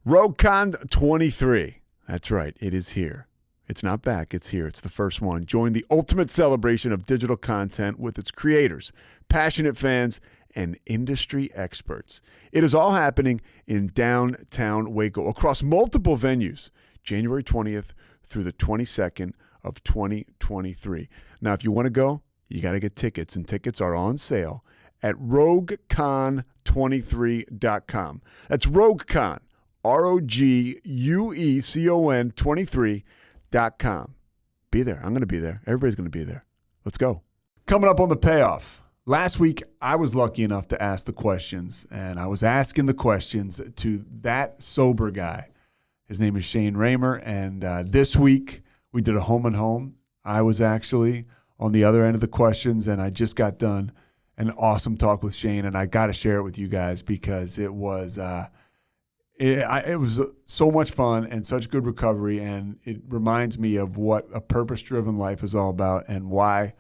RogueCon 23. That's right. It is here. It's not back. It's here. It's the first one. Join the ultimate celebration of digital content with its creators, passionate fans, and industry experts. It is all happening in downtown Waco across multiple venues, January 20th through the 22nd of 2023. Now, if you want to go, you got to get tickets, and tickets are on sale at RogueCon23.com. That's RogueCon, RogueCon 23.com. Be there. I'm going to be there. Everybody's going to be there. Let's go. Coming up on the Payoff. Last week, I was lucky enough to ask the questions, and I was asking the questions to that sober guy. His name is Shane Raymer, and this week we did a home and home. I was actually on the other end of the questions, and I just got done an awesome talk with Shane, and I got to share it with you guys because it was it was so much fun and such good recovery, and it reminds me of what a purpose-driven life is all about and why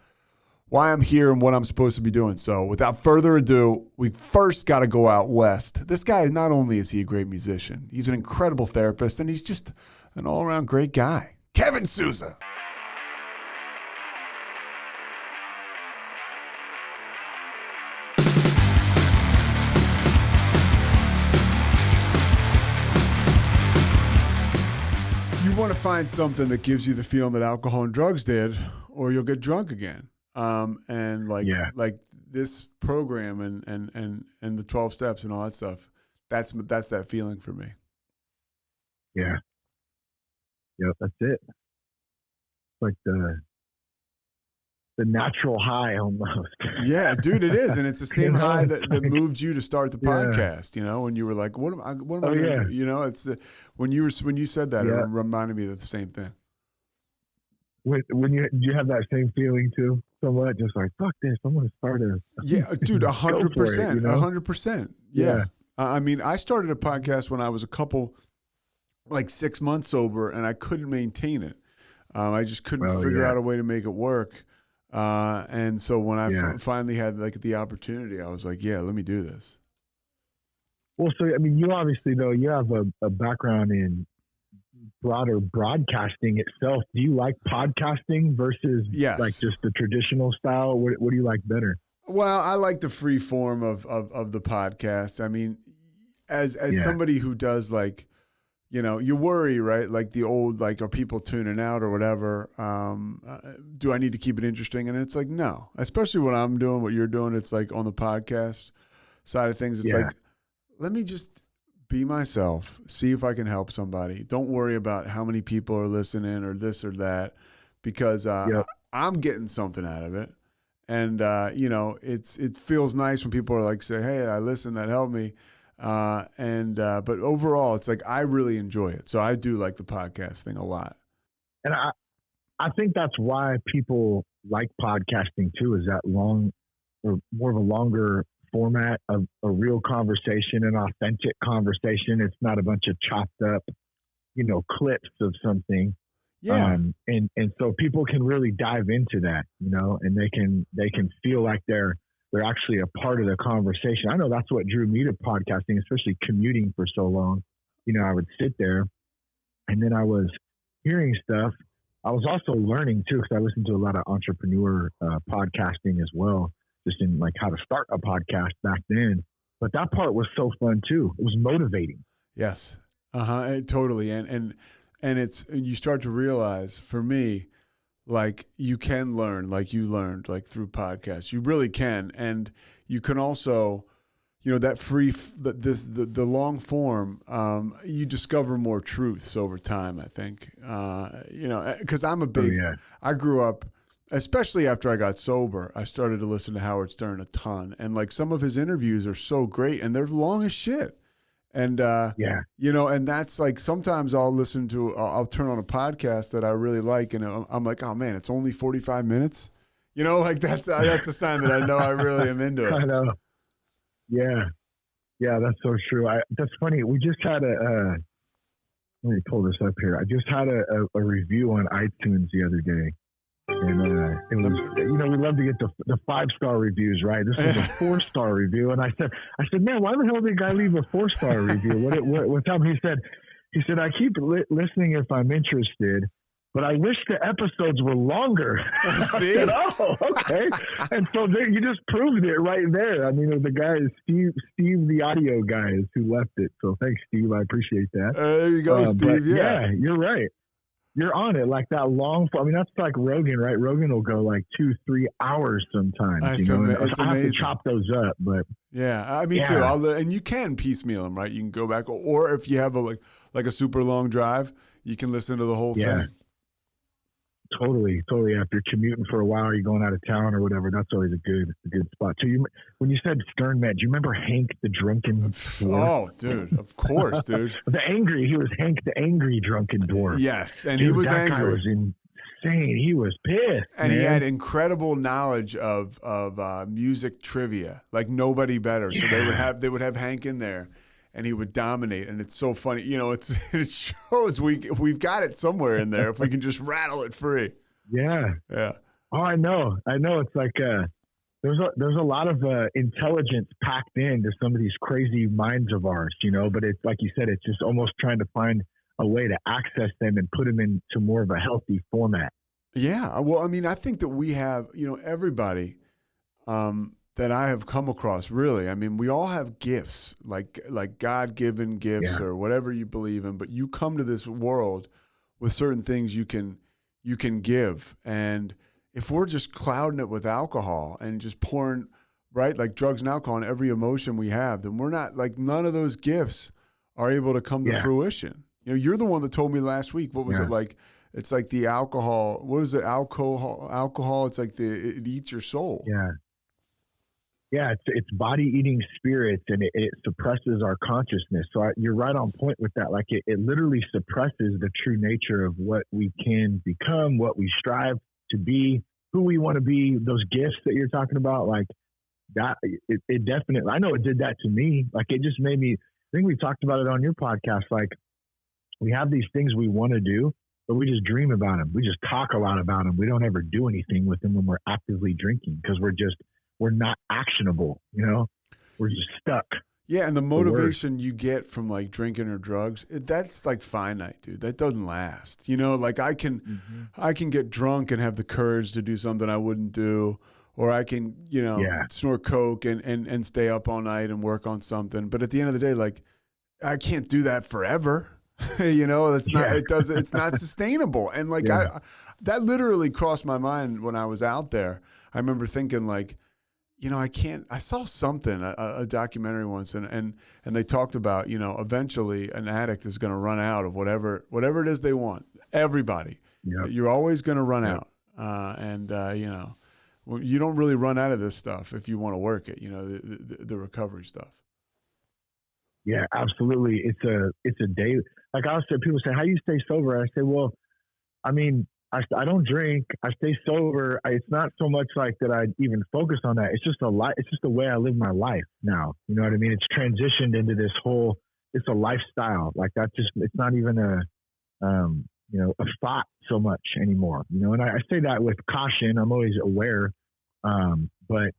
I'm here and what I'm supposed to be doing. So without further ado, we first got to go out west. This guy, not only is he a great musician, he's an incredible therapist, and he's just an all-around great guy. Kevin Souza. You want to find something that gives you the feeling that alcohol and drugs did, or you'll get drunk again. And like this program and the 12 steps and all that stuff, that's that feeling for me. Yeah. Yeah, that's it. Like the natural high almost. Yeah, dude, it is. And it's the same high that moved you to start the podcast, you know, when you were like, what am I gonna do? You know, it's when you said that, it reminded me of the same thing. When you have that same feeling too, somewhat just like, fuck this, I'm going to start a dude, 100%, 100%. Yeah. I mean, I started a podcast when I was 6 months sober, and I couldn't maintain it. I just couldn't figure out a way to make it work. And so when I finally had like the opportunity, I was like, yeah, let me do this. Well, so, I mean, you obviously, though, you have a background in broader broadcasting itself. Do you like podcasting versus like just the traditional style? What do you like better? Well, I like the free form of the podcast. I mean, as somebody who does, like, you know, you worry, right? Like the old, like, are people tuning out or whatever? Do I need to keep it interesting? And it's like, no, especially when I'm doing what you're doing. It's like on the podcast side of things. It's like, let me just be myself, see if I can help somebody. Don't worry about how many people are listening or this or that, because I'm getting something out of it. And, you know, it feels nice when people are like, say, hey, I listened, that helped me. But overall, it's like, I really enjoy it. So I do like the podcast thing a lot. And I think that's why people like podcasting too, is that long or more of a longer format of a real conversation, an authentic conversation. It's not a bunch of chopped up, you know, clips of something. Yeah. And so people can really dive into that, you know, and they can feel like they're actually a part of the conversation. I know that's what drew me to podcasting, especially commuting for so long. You know, I would sit there and then I was hearing stuff. I was also learning too, because I listened to a lot of entrepreneur podcasting as well, just in like how to start a podcast back then. But that part was so fun too. It was motivating. Yes. Totally. And you start to realize, for me, like, you can learn like you learned, like, through podcasts. You really can. And you can also, you know, that the long form, you discover more truths over time, I think. You know, because I'm a big, I grew up, especially after I got sober, I started to listen to Howard Stern a ton. And like, some of his interviews are so great and they're long as shit. And, you know, and that's like, sometimes I'll turn on a podcast that I really like, and I'm like, oh man, it's only 45 minutes. You know, like that's a sign that I know I really am into it. I know. Yeah. Yeah, that's so true. That's funny. We just had let me pull this up here. I just had a review on iTunes the other day. And it was, we love to get the 5-star reviews, right? This was a 4-star review, and I said, man, why the hell did the guy leave a 4-star review? What's up? He said, I keep listening if I'm interested, but I wish the episodes were longer. See? I said, oh, okay. And so you just proved it right there. I mean, the guy is Steve, the audio guy, is who left it. So thanks, Steve. I appreciate that. There you go, Steve. Yeah, you're right. You're on it, like that long. I mean, that's like Rogan, right? Rogan will go like 2-3 hours sometimes. It's I amazing. have to chop those up, but yeah, me too. And you can piecemeal them, right? You can go back, or if you have a super long drive, you can listen to the whole thing. Totally. If you're commuting for a while, or you're going out of town or whatever, that's always a good spot. So when you said Stern Met, do you remember Hank the drunken dwarf? Oh, dude, of course, dude. He was Hank the angry drunken dwarf. Yes, and he was angry. That guy was insane. He was pissed, and man. He had incredible knowledge of music trivia, like nobody better. So they would have Hank in there, and he would dominate. And it's so funny, it shows we've got it somewhere in there if we can just rattle it free. Yeah. Oh, I know. It's like there's a lot of intelligence packed into some of these crazy minds of ours, But it's like you said, it's just almost trying to find a way to access them and put them into more of a healthy format. Yeah. Well, I mean, I think that we have, everybody that I have come across, really. I mean, we all have gifts, like God-given gifts or whatever you believe in, but you come to this world with certain things you can give. And if we're just clouding it with alcohol and just pouring, right, like drugs and alcohol on every emotion we have, then we're not, like, none of those gifts are able to come to fruition. You're the one that told me last week, what was it like? It's like the alcohol. What is it? Alcohol. It's like it eats your soul. Yeah, it's body eating spirits, and it suppresses our consciousness. So you're right on point with that. Like it literally suppresses the true nature of what we can become, what we strive to be, who we want to be. Those gifts that you're talking about, like that, it definitely. I know it did that to me. Like it just made me. I think we talked about it on your podcast. Like we have these things we want to do, but we just dream about them. We just talk a lot about them. We don't ever do anything with them when we're actively drinking because we're not actionable, we're just stuck. Yeah. And the motivation you get from like drinking or drugs, that's like finite, dude. That doesn't last. Like I can get drunk and have the courage to do something I wouldn't do, or I can, snort coke and stay up all night and work on something. But at the end of the day, like I can't do that forever. It's not sustainable. And like that literally crossed my mind when I was out there. I remember thinking like, I saw something, a documentary once, and they talked about, eventually an addict is going to run out of whatever it is they want. Everybody, you're always going to run out. You don't really run out of this stuff if you want to work it, the recovery stuff. Yeah, absolutely. It's a day. Like I said, people say, how do you stay sober? I say, well, I mean, I don't drink. I stay sober. It's not so much like that I even focus on that. It's just it's just the way I live my life now. You know what I mean? It's transitioned into this whole. It's a lifestyle. Like that's just. It's not even a thought so much anymore. And I say that with caution. I'm always aware. But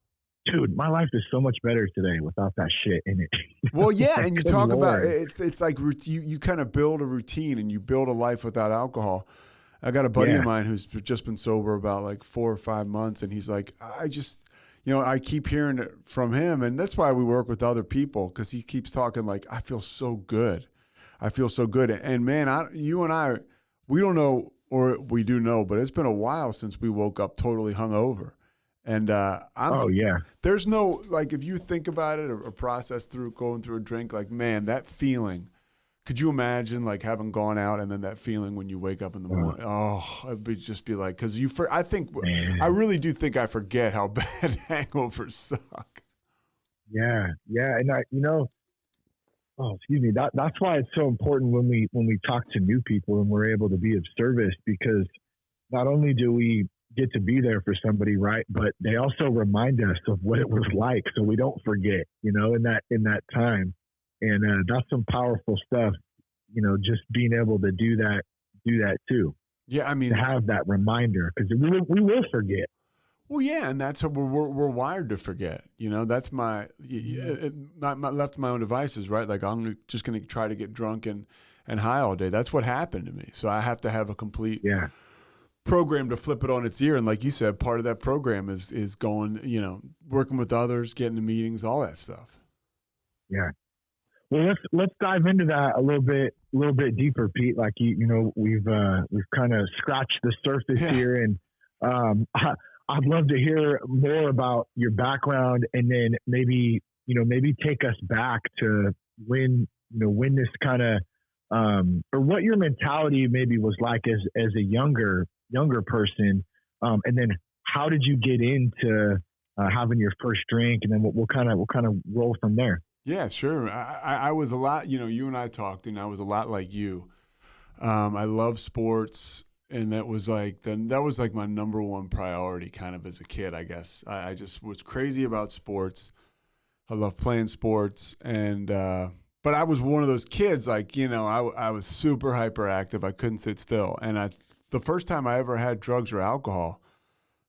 dude, my life is so much better today without that shit in it. Well, yeah, and you talk about it's like you kind of build a routine and you build a life without alcohol. I got a buddy of mine who's just been sober about like 4 or 5 months, and he's like, I just, I keep hearing it from him, and that's why we work with other people, because he keeps talking like, I feel so good. And man, you and I, we don't know, or we do know, but it's been a while since we woke up totally hungover. And there's no, like, if you think about it or process through going through a drink, like, man, that feeling. Could you imagine like having gone out and then that feeling when you wake up in the morning? Oh, it'd just be like, because I really do think I forget how bad hangovers suck. Yeah. And excuse me. That's why it's so important when we talk to new people and we're able to be of service, because not only do we get to be there for somebody, right, but they also remind us of what it was like, so we don't forget, in that time. And that's some powerful stuff, just being able to do that too. Yeah, I to mean, have that reminder, because we will forget. well, yeah, and that's how we're wired to forget. You know, that's my left to my own devices, right? Like just gonna try to get drunk and high all day. That's what happened to me. So I have to have a complete Yeah. program to flip it on its ear. And like you said, part of that program is going, you know, working with others, getting to meetings, all that stuff. Yeah. Well, let's dive into that a little bit deeper, Pete. Like you know, we've kind of scratched the surface here, and I'd love to hear more about your background, and then maybe take us back to when this kind of or what your mentality maybe was like as a younger person, and then how did you get into having your first drink, and then we'll kind of roll from there. Yeah, sure. I was a lot, you know, you and I talked, and I was a lot like you. I love sports, and that was like my number one priority, kind of as a kid. I guess I just was crazy about sports. I love playing sports, and but I was one of those kids, like, you know, I was super hyperactive. I couldn't sit still, and the first time I ever had drugs or alcohol,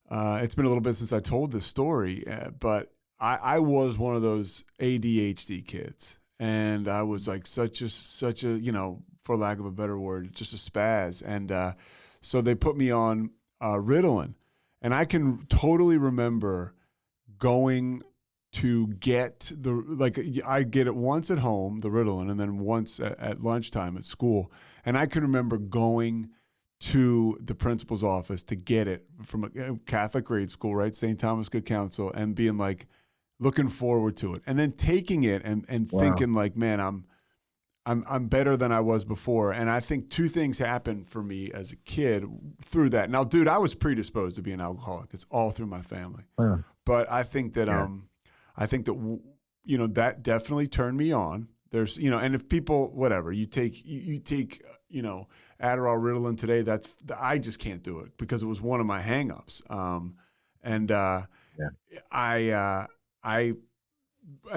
it's been a little bit since I told this story, but I was one of those ADHD kids, and I was like such a, you know, for lack of a better word, just a spaz. And so they put me on Ritalin, and I can totally remember going to get I get it once at home, the Ritalin, and then once at lunchtime at school. And I can remember going to the principal's office to get it from a Catholic grade school, right? St. Thomas Good Counsel, and being like, looking forward to it, and then taking it and Wow. thinking like, man, I'm better than I was before. And I think two things happened for me as a kid through that. Now, dude, I was predisposed to be an alcoholic. It's all through my family. But I think that you know, that definitely turned me on. There's, you know, and if people, whatever, you take, you know, Adderall, Ritalin today, I just can't do it because it was one of my hangups. I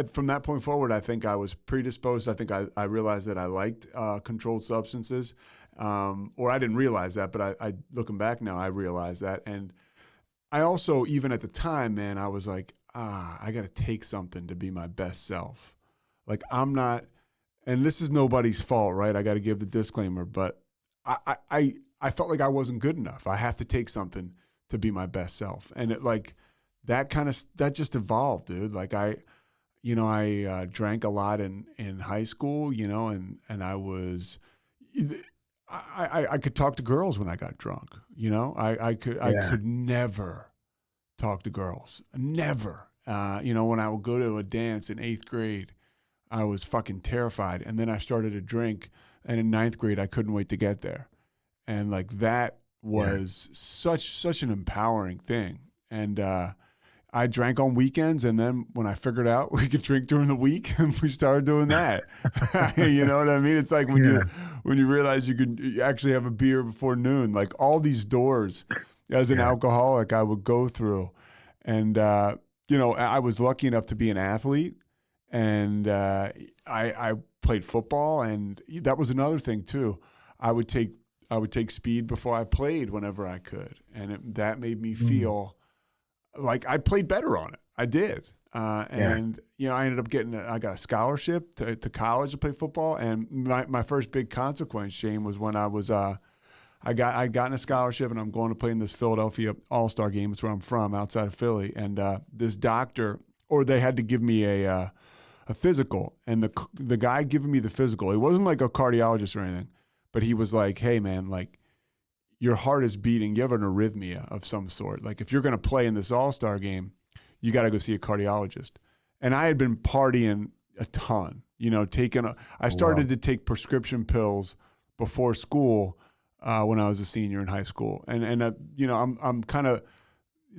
from that point forward, I think I was predisposed. I think I realized that I liked controlled substances, or I didn't realize that, but I looking back now, I realized that. And I also, even at the time, man, I was like, I got to take something to be my best self. Like, I'm not, and this is nobody's fault, right? I got to give the disclaimer, but I felt like I wasn't good enough. I have to take something to be my best self. And it like, that just evolved, dude. Like I drank a lot in high school, you know, and I could talk to girls when I got drunk, you know. I could never talk to girls, never. You know, when I would go to a dance in 8th grade, I was fucking terrified, and then I started to drink, and in 9th grade, I couldn't wait to get there, and like that was such an empowering thing, and I drank on weekends, and then when I figured out we could drink during the week, we started doing that. You know what I mean? It's like when you realize you actually have a beer before noon. Like all these doors, as an alcoholic, I would go through, and you know, I was lucky enough to be an athlete, and I played football, and that was another thing too. I would take speed before I played whenever I could, and that made me feel like I played better on it. I did. And, you know, I ended up I got a scholarship to college to play football. And my first big consequence, Shane, was when I was, I'd gotten a scholarship, and I'm going to play in this Philadelphia All-Star game. It's where I'm from, outside of Philly. And this doctor, or they had to give me a physical. And the guy giving me the physical, he wasn't like a cardiologist or anything, but he was like, hey, man, like, your heart is beating, you have an arrhythmia of some sort. Like if you're going to play in this all-star game, you got to go see a cardiologist. And I had been partying a ton, you know, I started to take prescription pills before school when I was a senior in high school. And you know, I'm kind of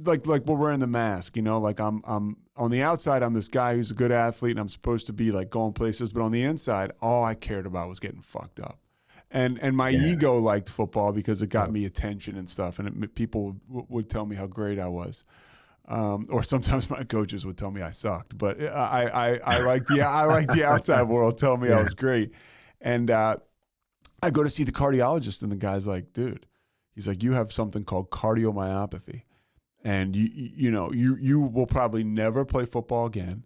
like we're wearing the mask, you know, like I'm on the outside, I'm this guy who's a good athlete, and I'm supposed to be like going places, but on the inside, all I cared about was getting fucked up. And my ego liked football because it got me attention and stuff, and people would tell me how great I was, or sometimes my coaches would tell me I sucked. But I liked the outside world tell me I was great, and I go to see the cardiologist, and the guy's like, "Dude, He's like, you have something called cardiomyopathy, and you will probably never play football again.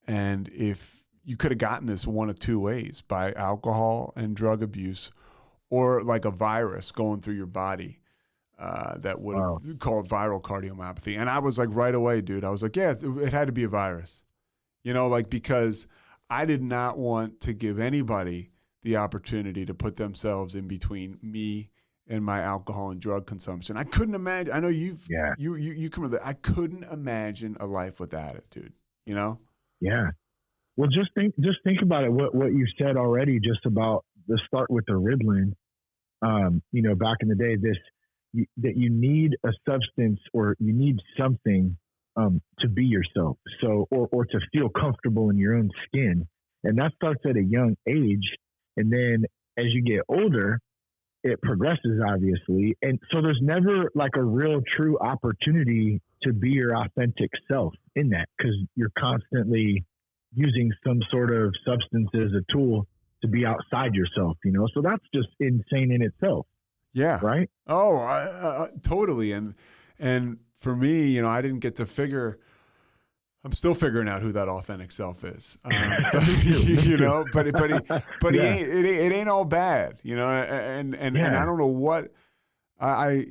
And if you could have gotten this one of two ways, by alcohol and drug abuse, or like a virus going through your body, that would have called viral cardiomyopathy. And I was like, right away, dude, I was like, yeah, it had to be a virus, like, because I did not want to give anybody the opportunity to put themselves in between me and my alcohol and drug consumption. I couldn't imagine. I know you come with it. I couldn't imagine a life without it, dude. Yeah. Well, just think about it. What you said already, just about the start with the Ritalin. Back in the day, that you need a substance, or you need something to be yourself. So, or to feel comfortable in your own skin. And that starts at a young age. And then as you get older, it progresses, obviously. And so there's never like a real true opportunity to be your authentic self in that, because you're constantly using some sort of substance as a tool to be outside yourself, So that's just insane in itself. Yeah. Right. Oh, totally. And for me, I didn't get to figure. I'm still figuring out who that authentic self is, but it ain't all bad, and I don't know what I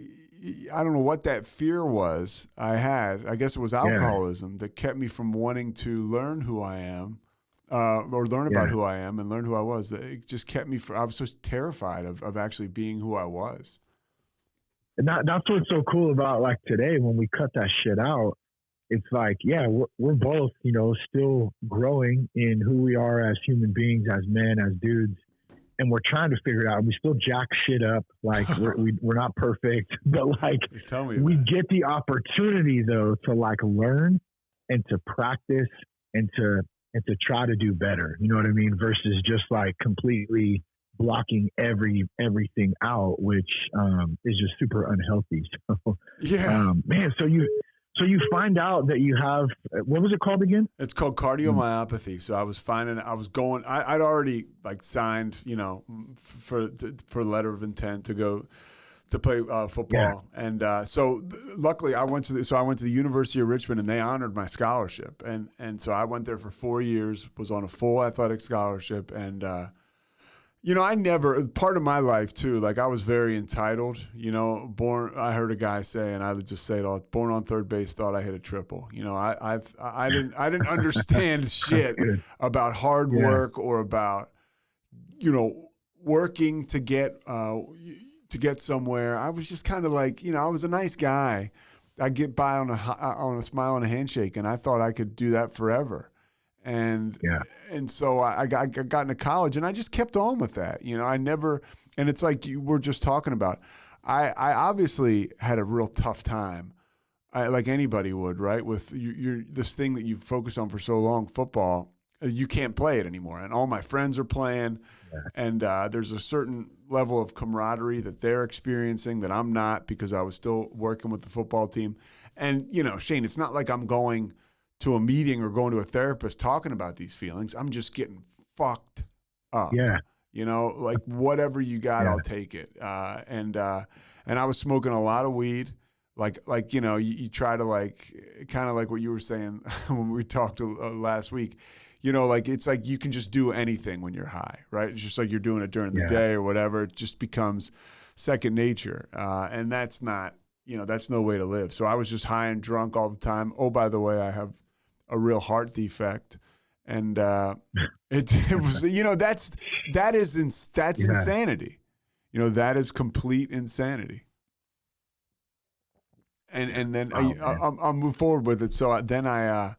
don't know what that fear was I had. I guess it was alcoholism that kept me from wanting to learn who I am, or learn about who I am and learn who I was. That it just kept me I was so terrified of actually being who I was. And that's what's so cool about like today, when we cut that shit out. It's like, we're both, still growing in who we are as human beings, as men, as dudes, and we're trying to figure it out. We still jack shit up, like we're not perfect, but like we get the opportunity though to like learn and to practice and to try to do better. You know what I mean? Versus just like completely blocking everything out, which is just super unhealthy. So man, So you find out that you have, what was it called again? It's called cardiomyopathy. So I'd already like signed, for letter of intent to go to play football. Yeah. And so luckily I went to the University of Richmond, and they honored my scholarship. And so I went there for 4 years, was on a full athletic scholarship. And, part of my life too, like I was very entitled, I heard a guy say, and I would just say it all, born on third base, thought I hit a triple. I didn't understand shit about hard work or about, working to get somewhere. I was just kind of like, I was a nice guy. I get by on a smile and a handshake, and I thought I could do that forever. And so I got into college, and I just kept on with that. And it's like you were just talking about. I obviously had a real tough time, like anybody would, right? With this thing that you've focused on for so long, football, you can't play it anymore. And all my friends are playing, and there's a certain level of camaraderie that they're experiencing that I'm not, because I was still working with the football team. And, Shane, it's not like I'm going to a meeting or going to a therapist talking about these feelings. I'm just getting fucked up. Yeah. Like whatever you got, I'll take it. And I was smoking a lot of weed. Like you try to like, kind of like what you were saying when we talked last week, like it's like you can just do anything when you're high, right? It's just like you're doing it during the day or whatever. It just becomes second nature. And that's not, that's no way to live. So I was just high and drunk all the time. Oh, by the way, I have a real heart defect, and it was that's insanity. That is complete insanity. And then I'll move forward with it. So then I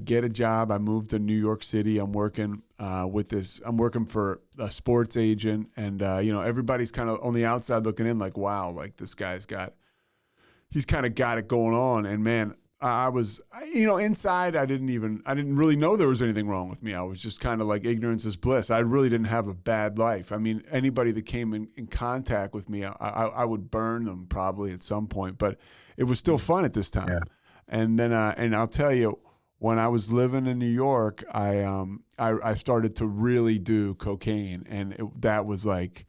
get a job. I moved to New York City. I'm working I'm working for a sports agent, and everybody's kind of on the outside looking in, like, wow, like this guy's he's kind of got it going on. And man, I was, inside, I didn't really know there was anything wrong with me. I was just kind of like, ignorance is bliss. I really didn't have a bad life. I mean, anybody that came in contact with me, I would burn them probably at some point, but it was still fun at this time. Yeah. And then, and I'll tell you, when I was living in New York, I started to really do cocaine, and that was like,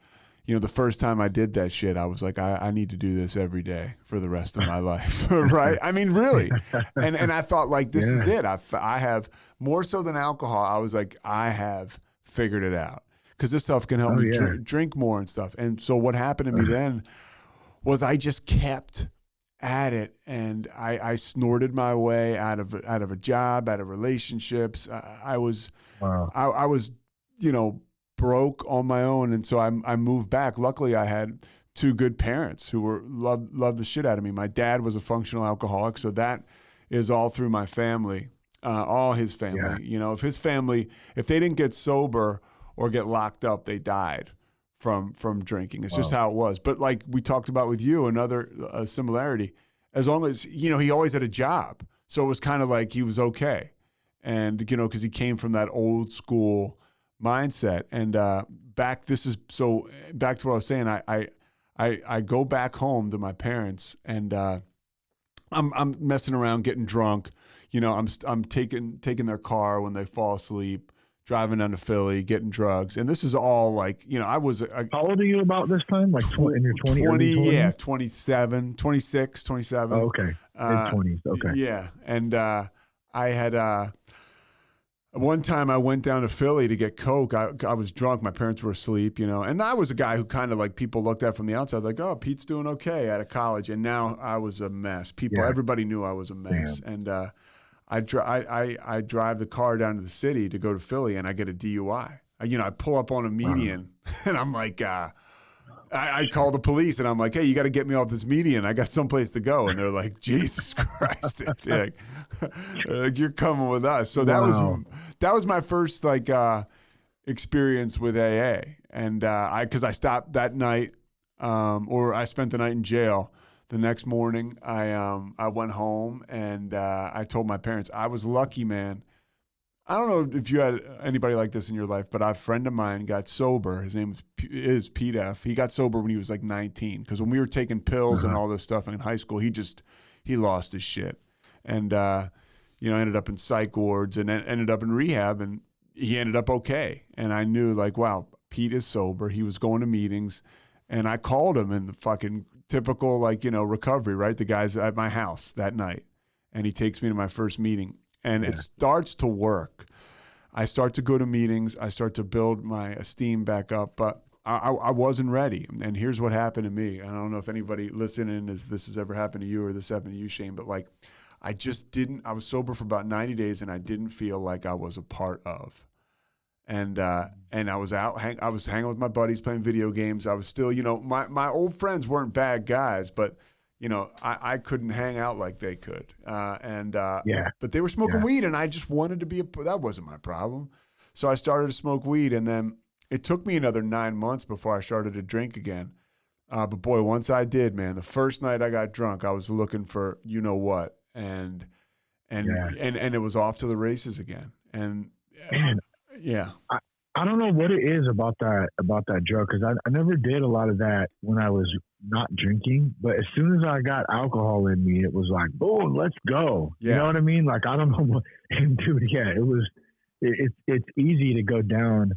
the first time I did that shit, I was like, I need to do this every day for the rest of my life, right? I mean, really. And I thought, like, this is it. I have, more so than alcohol, I was like, I have figured it out. Because this stuff can help me drink more and stuff. And so what happened to me then was I just kept at it, and I snorted my way out of a job, out of relationships. I was broke on my own, and so I moved back. Luckily, I had two good parents who loved the shit out of me. My dad was a functional alcoholic, so that is all through my family, all his family. Yeah. If they didn't get sober or get locked up, they died from drinking. It's just how it was. But like we talked about with you, another similarity, as long as, he always had a job. So it was kind of like he was okay. And, because he came from that old school mindset. And back to what I was saying, I go back home to my parents, and I'm messing around, getting drunk. I'm taking their car when they fall asleep, driving down to Philly, getting drugs. And this is all like, I was how old are you about this time? Like in your 20s? Yeah, 27, 26, 27. Oh, okay. Mid-20s, okay. Yeah. And I had one time I went down to Philly to get Coke. I was drunk. My parents were asleep, and I was a guy who kind of like people looked at from the outside like, oh, Pete's doing okay out of college. And now I was a mess. Everybody knew I was a mess. Damn. And I drive the car down to the city to go to Philly, and I get a DUI. I pull up on a median, and I'm like, I call the police, and I'm like, hey, you got to get me off this median. I got someplace to go. And they're like, Jesus Christ, like, you're coming with us. So that was my first experience with AA. And because I stopped that night, or I spent the night in jail. The next morning, I went home, and I told my parents. I was lucky, man. I don't know if you had anybody like this in your life, but a friend of mine got sober. His name is Pete F. He got sober when he was like 19, because when we were taking pills and all this stuff in high school, he lost his shit, and ended up in psych wards and ended up in rehab, and he ended up okay. And I knew, like, wow, Pete is sober. He was going to meetings, and I called him in the fucking typical, recovery, right? The guy's at my house that night, and he takes me to my first meeting, and it starts to work. I start to go to meetings. I start to build my esteem back up, but I wasn't ready. And here's what happened to me. I don't know if anybody listening, if this has ever happened to you or this happened to you, Shane, but like, I was sober for about 90 days, and I didn't feel like I was a part of. And I was I was hanging with my buddies, playing video games. I was still, my old friends weren't bad guys, but I couldn't hang out like they could. But they were smoking weed, and I just wanted to that wasn't my problem. So I started to smoke weed, and then it took me another 9 months before I started to drink again. But boy, once I did, man, the first night I got drunk, I was looking for what, and it was off to the races again. And man, I don't know what it is about that drug, because I never did a lot of that when I was not drinking, but as soon as I got alcohol in me, it was like, boom, let's go. Yeah. You know what I mean? Like, I don't know what, and dude, it's easy to go down,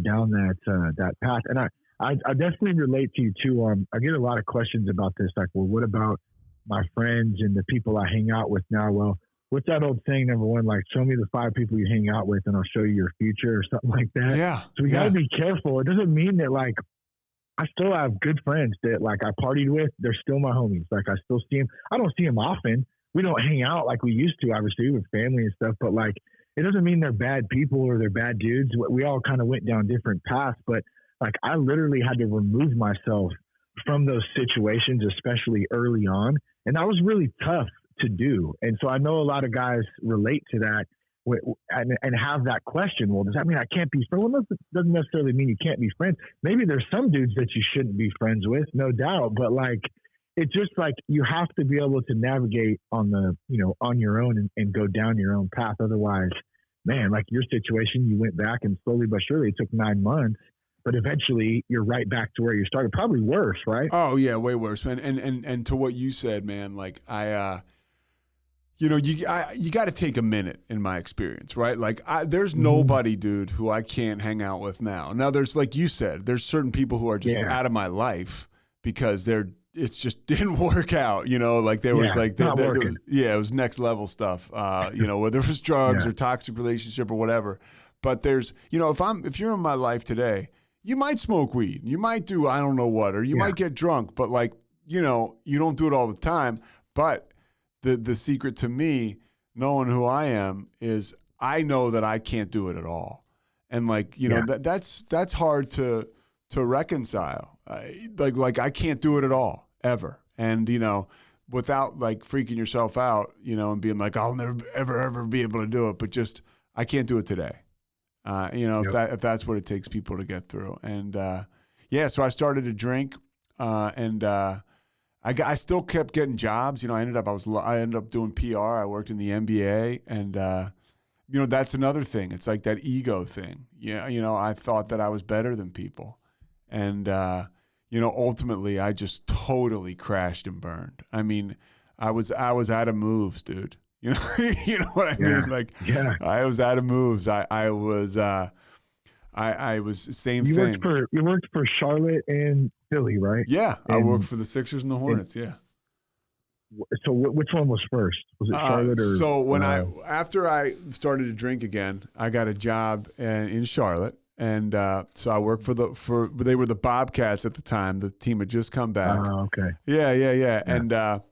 down that path. And I definitely relate to you too. I get a lot of questions about this. Like, well, what about my friends and the people I hang out with now? Well, what's that old saying, number one, like, show me the 5 people you hang out with and I'll show you your future, or something like that. Yeah. So we got to be careful. It doesn't mean that, like, I still have good friends that, like, I partied with. They're still my homies. Like, I still see them. I don't see them often. We don't hang out like we used to, obviously, with family and stuff. But, like, it doesn't mean they're bad people or they're bad dudes. We all kind of went down different paths. But, like, I literally had to remove myself from those situations, especially early on. And that was really tough to do. And so I know a lot of guys relate to that and have that question. Well, does that mean I can't be friends? Well, doesn't necessarily mean you can't be friends. Maybe there's some dudes that you shouldn't be friends with, no doubt. But, like, it's just like you have to be able to navigate on your own and go down your own path. Otherwise, man, like your situation, you went back and slowly but surely it took 9 months, but eventually you're right back to where you started. Probably worse, right? Oh yeah, way worse, man. And to what you said, man, like you got to take a minute in my experience, right? Like there's nobody, dude, who I can't hang out with now. Now there's, like you said, there's certain people who are just out of my life because it's just didn't work out, like there was like, it was next level stuff, whether it was drugs or toxic relationship or whatever. But there's, if you're in my life today, you might smoke weed, you might do, I don't know what, or you might get drunk, but like, you don't do it all the time. But the secret to me, knowing who I am, is I know that I can't do it at all. And like, that's hard to reconcile. Like I can't do it at all, ever. And, without like freaking yourself out, and being like, I'll never, ever be able to do it. But just, I can't do it today. If that's what it takes people to get through. And, so I started to drink, and I still kept getting jobs. I ended up doing PR. I worked in the NBA, and that's another thing. It's like that ego thing. Yeah, I thought that I was better than people, and ultimately I just totally crashed and burned. I mean, I was out of moves, dude. You know what I mean? Like, I was out of moves. I was same thing. You worked for Charlotte and Philly, right? Yeah, I worked for the Sixers and the Hornets. Yeah. So which one was first? Was it Charlotte or? So when after I started to drink again, I got a job in Charlotte, and so I worked they were the Bobcats at the time. The team had just come back. Oh, okay. Yeah. And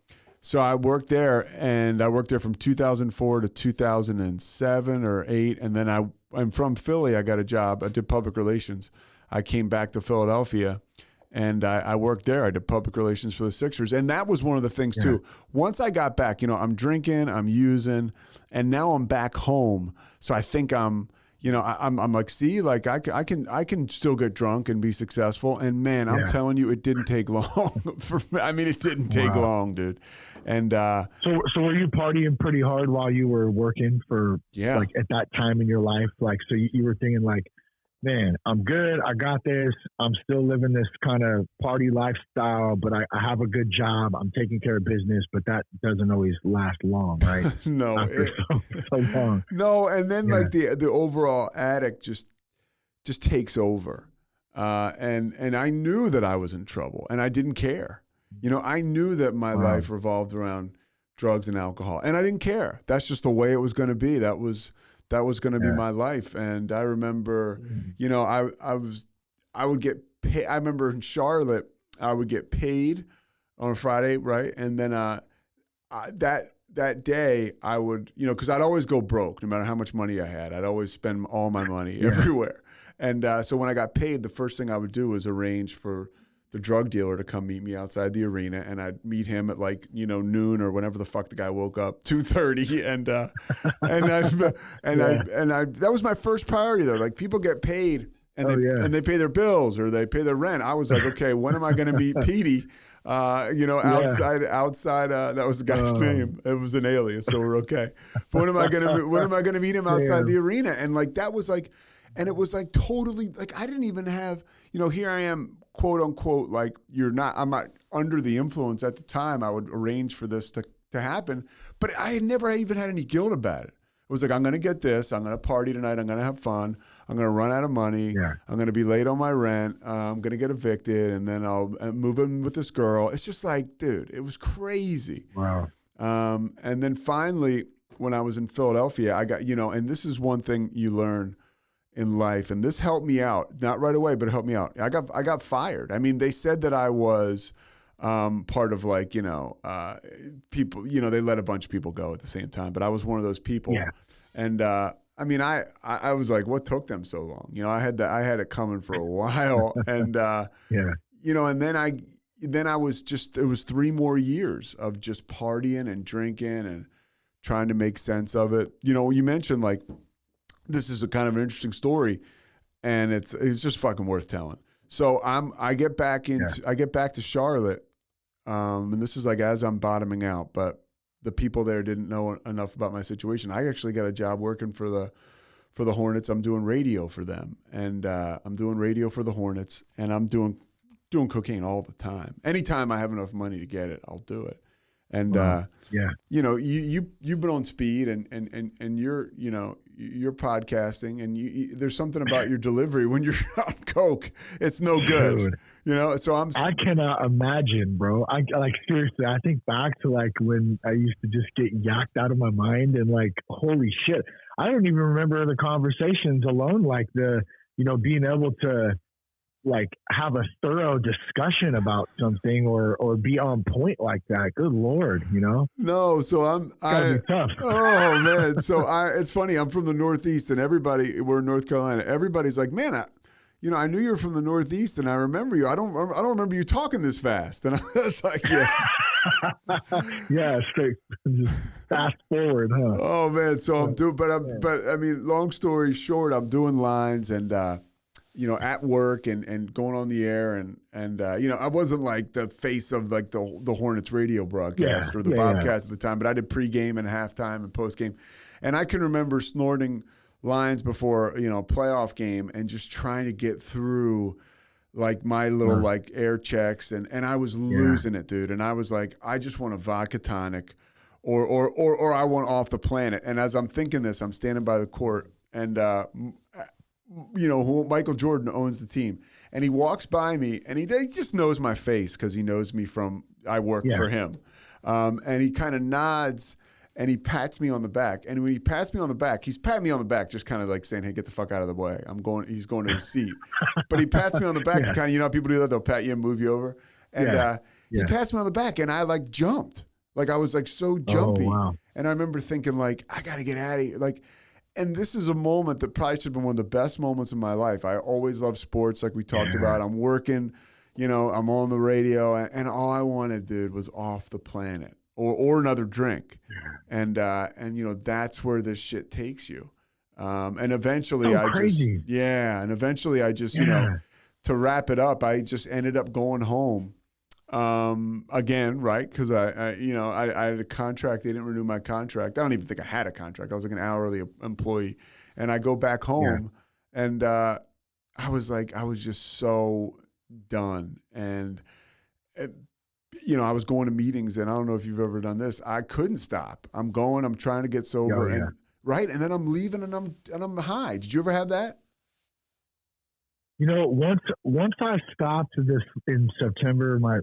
so I worked there, and I worked there from 2004 to 2007 or 8, and then I'm from Philly. I got a job. I did public relations. I came back to Philadelphia, and I worked there. I did public relations for the Sixers, and that was one of the things too. Once I got back, I'm drinking, I'm using, and now I'm back home. So I think I'm like, see, like I can still get drunk and be successful. And man, I'm telling you, it didn't take long. It didn't take long, dude. And so were you partying pretty hard while you were working for like at that time in your life? Like, so you were thinking like, man, I'm good. I got this. I'm still living this kind of party lifestyle, but I have a good job. I'm taking care of business, but that doesn't always last long, right? No, after so long. No, and then like the overall addict just takes over, and I knew that I was in trouble, and I didn't care. I knew that my life revolved around drugs and alcohol, and I didn't care. That's just the way it was going to be. That was going to be my life. And I remember, I would get paid. I remember in Charlotte, I would get paid on a Friday, right? And then that day I would, because I'd always go broke no matter how much money I had. I'd always spend all my money everywhere. And so when I got paid, the first thing I would do was arrange for the drug dealer to come meet me outside the arena, and I'd meet him at like, noon or whenever the fuck the guy woke up, 2:30. And that was my first priority though. Like, people get paid and they pay their bills or they pay their rent. I was like, okay, when am I going to meet Petey? Outside, that was the guy's name. It was an alias, so we're okay. But when am I going to meet him outside the arena? And like, that was like, and it was like totally like, I didn't even have, here I am, quote unquote, like I'm not under the influence at the time. I would arrange for this to happen, but I had never even had any guilt about it. It was like, I'm going to get this. I'm going to party tonight. I'm going to have fun. I'm going to run out of money. Yeah. I'm going to be late on my rent. I'm going to get evicted, and then I'll move in with this girl. It's just like, dude, it was crazy. Wow. And then finally, when I was in Philadelphia, I got, and this is one thing you learn in life, and this helped me out, not right away, but it helped me out. I got fired. I mean, they said that I was part of like, people, they let a bunch of people go at the same time, but I was one of those people. Yeah. And I mean, I was like, what took them so long? I had it coming for a while, and and then I was just, it was 3 more years of just partying and drinking and trying to make sense of it. You mentioned like, this is a kind of an interesting story, and it's just fucking worth telling. So I get back to Charlotte, and this is like as I'm bottoming out, but the people there didn't know enough about my situation. I actually got a job working for the Hornets. I'm doing radio for them, and I'm doing radio for the Hornets, and I'm doing cocaine all the time. Anytime I have enough money to get it, I'll do it. And Yeah. you've been on speed and you're podcasting, and there's something about your delivery when you're on coke, it's no good. Dude, So I cannot imagine, bro. I like seriously. I think back to like when I used to just get yacked out of my mind, and like, holy shit, I don't even remember the conversations alone. Like being able to like have a thorough discussion about something or be on point like that. Good Lord, No, so gotta be tough. Oh man, so it's funny. I'm from the Northeast, and we're in North Carolina. Everybody's like, man, I knew you were from the Northeast, and I remember you. I don't remember you talking this fast. And I was like, yeah. Yeah, straight just fast forward, huh? Oh man, so I'm doing, but I mean, long story short, I'm doing lines and at work and going on the air and I wasn't like the face of like the Hornets radio broadcast or the Bobcats at the time, but I did pregame and halftime and postgame, and I can remember snorting lines before a playoff game and just trying to get through like my little like air checks and I was losing it, dude. And I was like, I just want a vodka tonic or I want off the planet. And as I'm thinking this, I'm standing by the court and Michael Jordan owns the team, and he walks by me and he just knows my face because he knows me from I work for him. And he kind of nods and he pats me on the back. And when he pats me on the back, he's patting me on the back, just kind of like saying, hey, get the fuck out of the way. He's going to his seat. But he pats me on the back to kind of, how people do that, they'll pat you and move you over. And he pats me on the back and I like jumped. Like I was like so jumpy. Oh, wow. And I remember thinking like, I got to get out of here. Like, and this is a moment that probably should have been one of the best moments of my life. I always love sports, like we talked about. I'm working, I'm on the radio, and all I wanted, dude, was off the planet or another drink. And that's where this shit takes you. And eventually I just to wrap it up, I just ended up going home. Again, right? Because I had a contract. They didn't renew my contract. I don't even think I had a contract. I was like an hourly employee, and I go back home, and I was just so done. And I was going to meetings, and I don't know if you've ever done this. I couldn't stop. I'm trying to get sober, and right, and then I'm leaving, and I'm high. Did you ever have that? Once I stopped this in September, my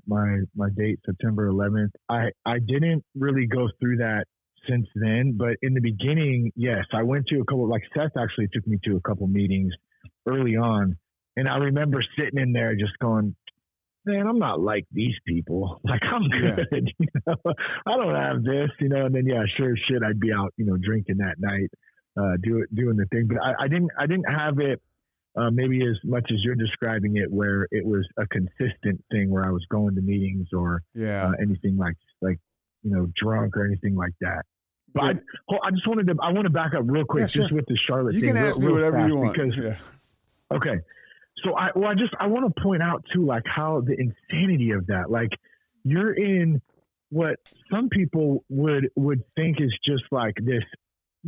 date, September 11th, I didn't really go through that since then. But in the beginning, yes, I went to a couple, like Seth actually took me to a couple meetings early on. And I remember sitting in there just going, man, I'm not like these people. Like I'm good, I don't have this, and then, sure as shit, I'd be out, drinking that night, doing the thing. But I didn't have it. Maybe as much as you're describing it, where it was a consistent thing where I was going to meetings or anything like drunk or anything like that. But I want to back up real quick just with the Charlotte thing. You can ask me whatever you want. Okay. So I want to point out too, like how the insanity of that, like you're in what some people would think is just like this.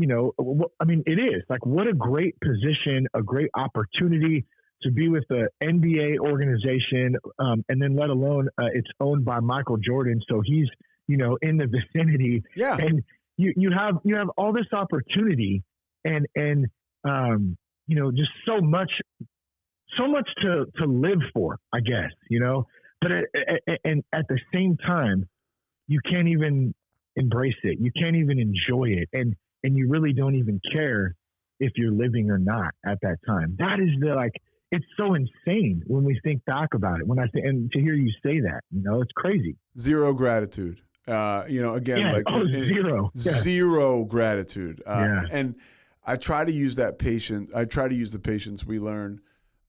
I mean, it is like, what a great position, a great opportunity to be with the NBA organization. And then let alone it's owned by Michael Jordan. So he's, in the vicinity and you have all this opportunity and just so much to live for, I guess, but and at the same time, you can't even embrace it. You can't even enjoy it. And you really don't even care if you're living or not at that time. That is it's so insane when we think back about it. When I say, and to hear you say that, it's crazy. Zero gratitude. Zero gratitude. And I try to use that patience. I try to use the patience we learn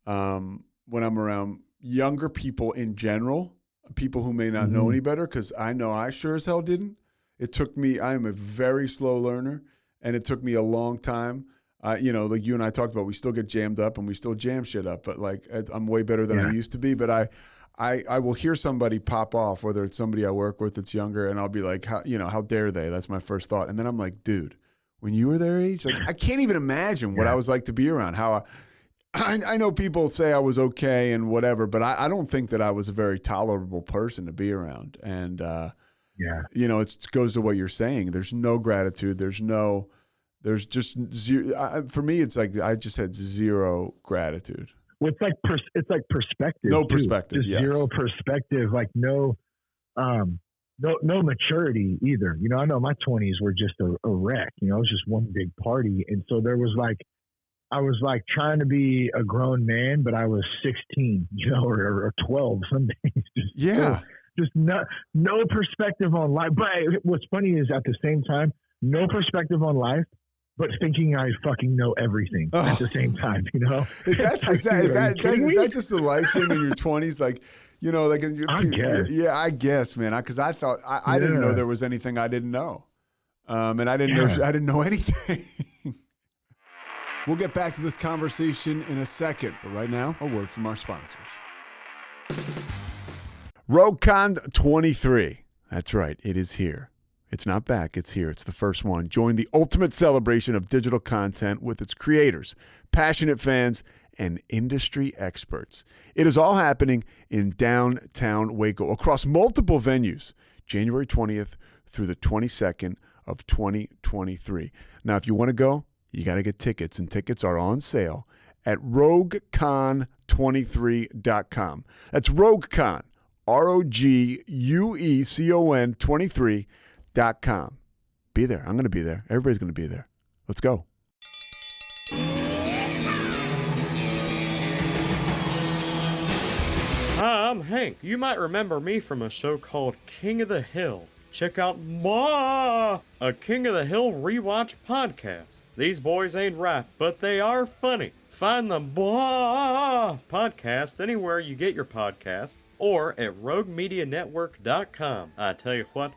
when I'm around younger people in general, people who may not know any better, because I know I sure as hell didn't. It took me, I am a very slow learner. And it took me a long time. Like you and I talked about, we still get jammed up and we still jam shit up, but like I'm way better than I used to be. But I will hear somebody pop off, whether it's somebody I work with that's younger, and I'll be like, how dare they? That's my first thought. And then I'm like, dude, when you were their age, like I can't even imagine what I was like to be around. How I know people say I was okay and whatever, but I don't think that I was a very tolerable person to be around. And Yeah. It goes to what you're saying. There's no gratitude. There's just zero. For me, it's like I just had zero gratitude. Well, it's like perspective. No too. perspective. Just yes. zero perspective. Like no maturity either. I know my 20s were just a wreck. It was just one big party, and so there was like I was like trying to be a grown man, but I was 16, or 12 some days. Just no perspective on life. But what's funny is at the same time, no perspective on life, but thinking I fucking know everything at the same time. Is that just a life thing in your 20s? Like, like in your, I guess. Yeah, I guess, man. Because I thought I didn't know there was anything I didn't know, and I didn't know anything. We'll get back to this conversation in a second, but right now, a word from our sponsors. RogueCon 23. That's right. It is here. It's not back. It's here. It's the first one. Join the ultimate celebration of digital content with its creators, passionate fans, and industry experts. It is all happening in downtown Waco across multiple venues, January 20th through the 22nd of 2023. Now, if you want to go, you got to get tickets, and tickets are on sale at RogueCon23.com. That's RogueCon, RogueCon 23.com. Be there. I'm going to be there. Everybody's going to be there. Let's go. Hi, I'm Hank. You might remember me from a show called King of the Hill. Check out a King of the Hill rewatch podcast. These boys ain't rap, but they are funny. Find the podcast anywhere you get your podcasts or at roguemedianetwork.com. I tell you what.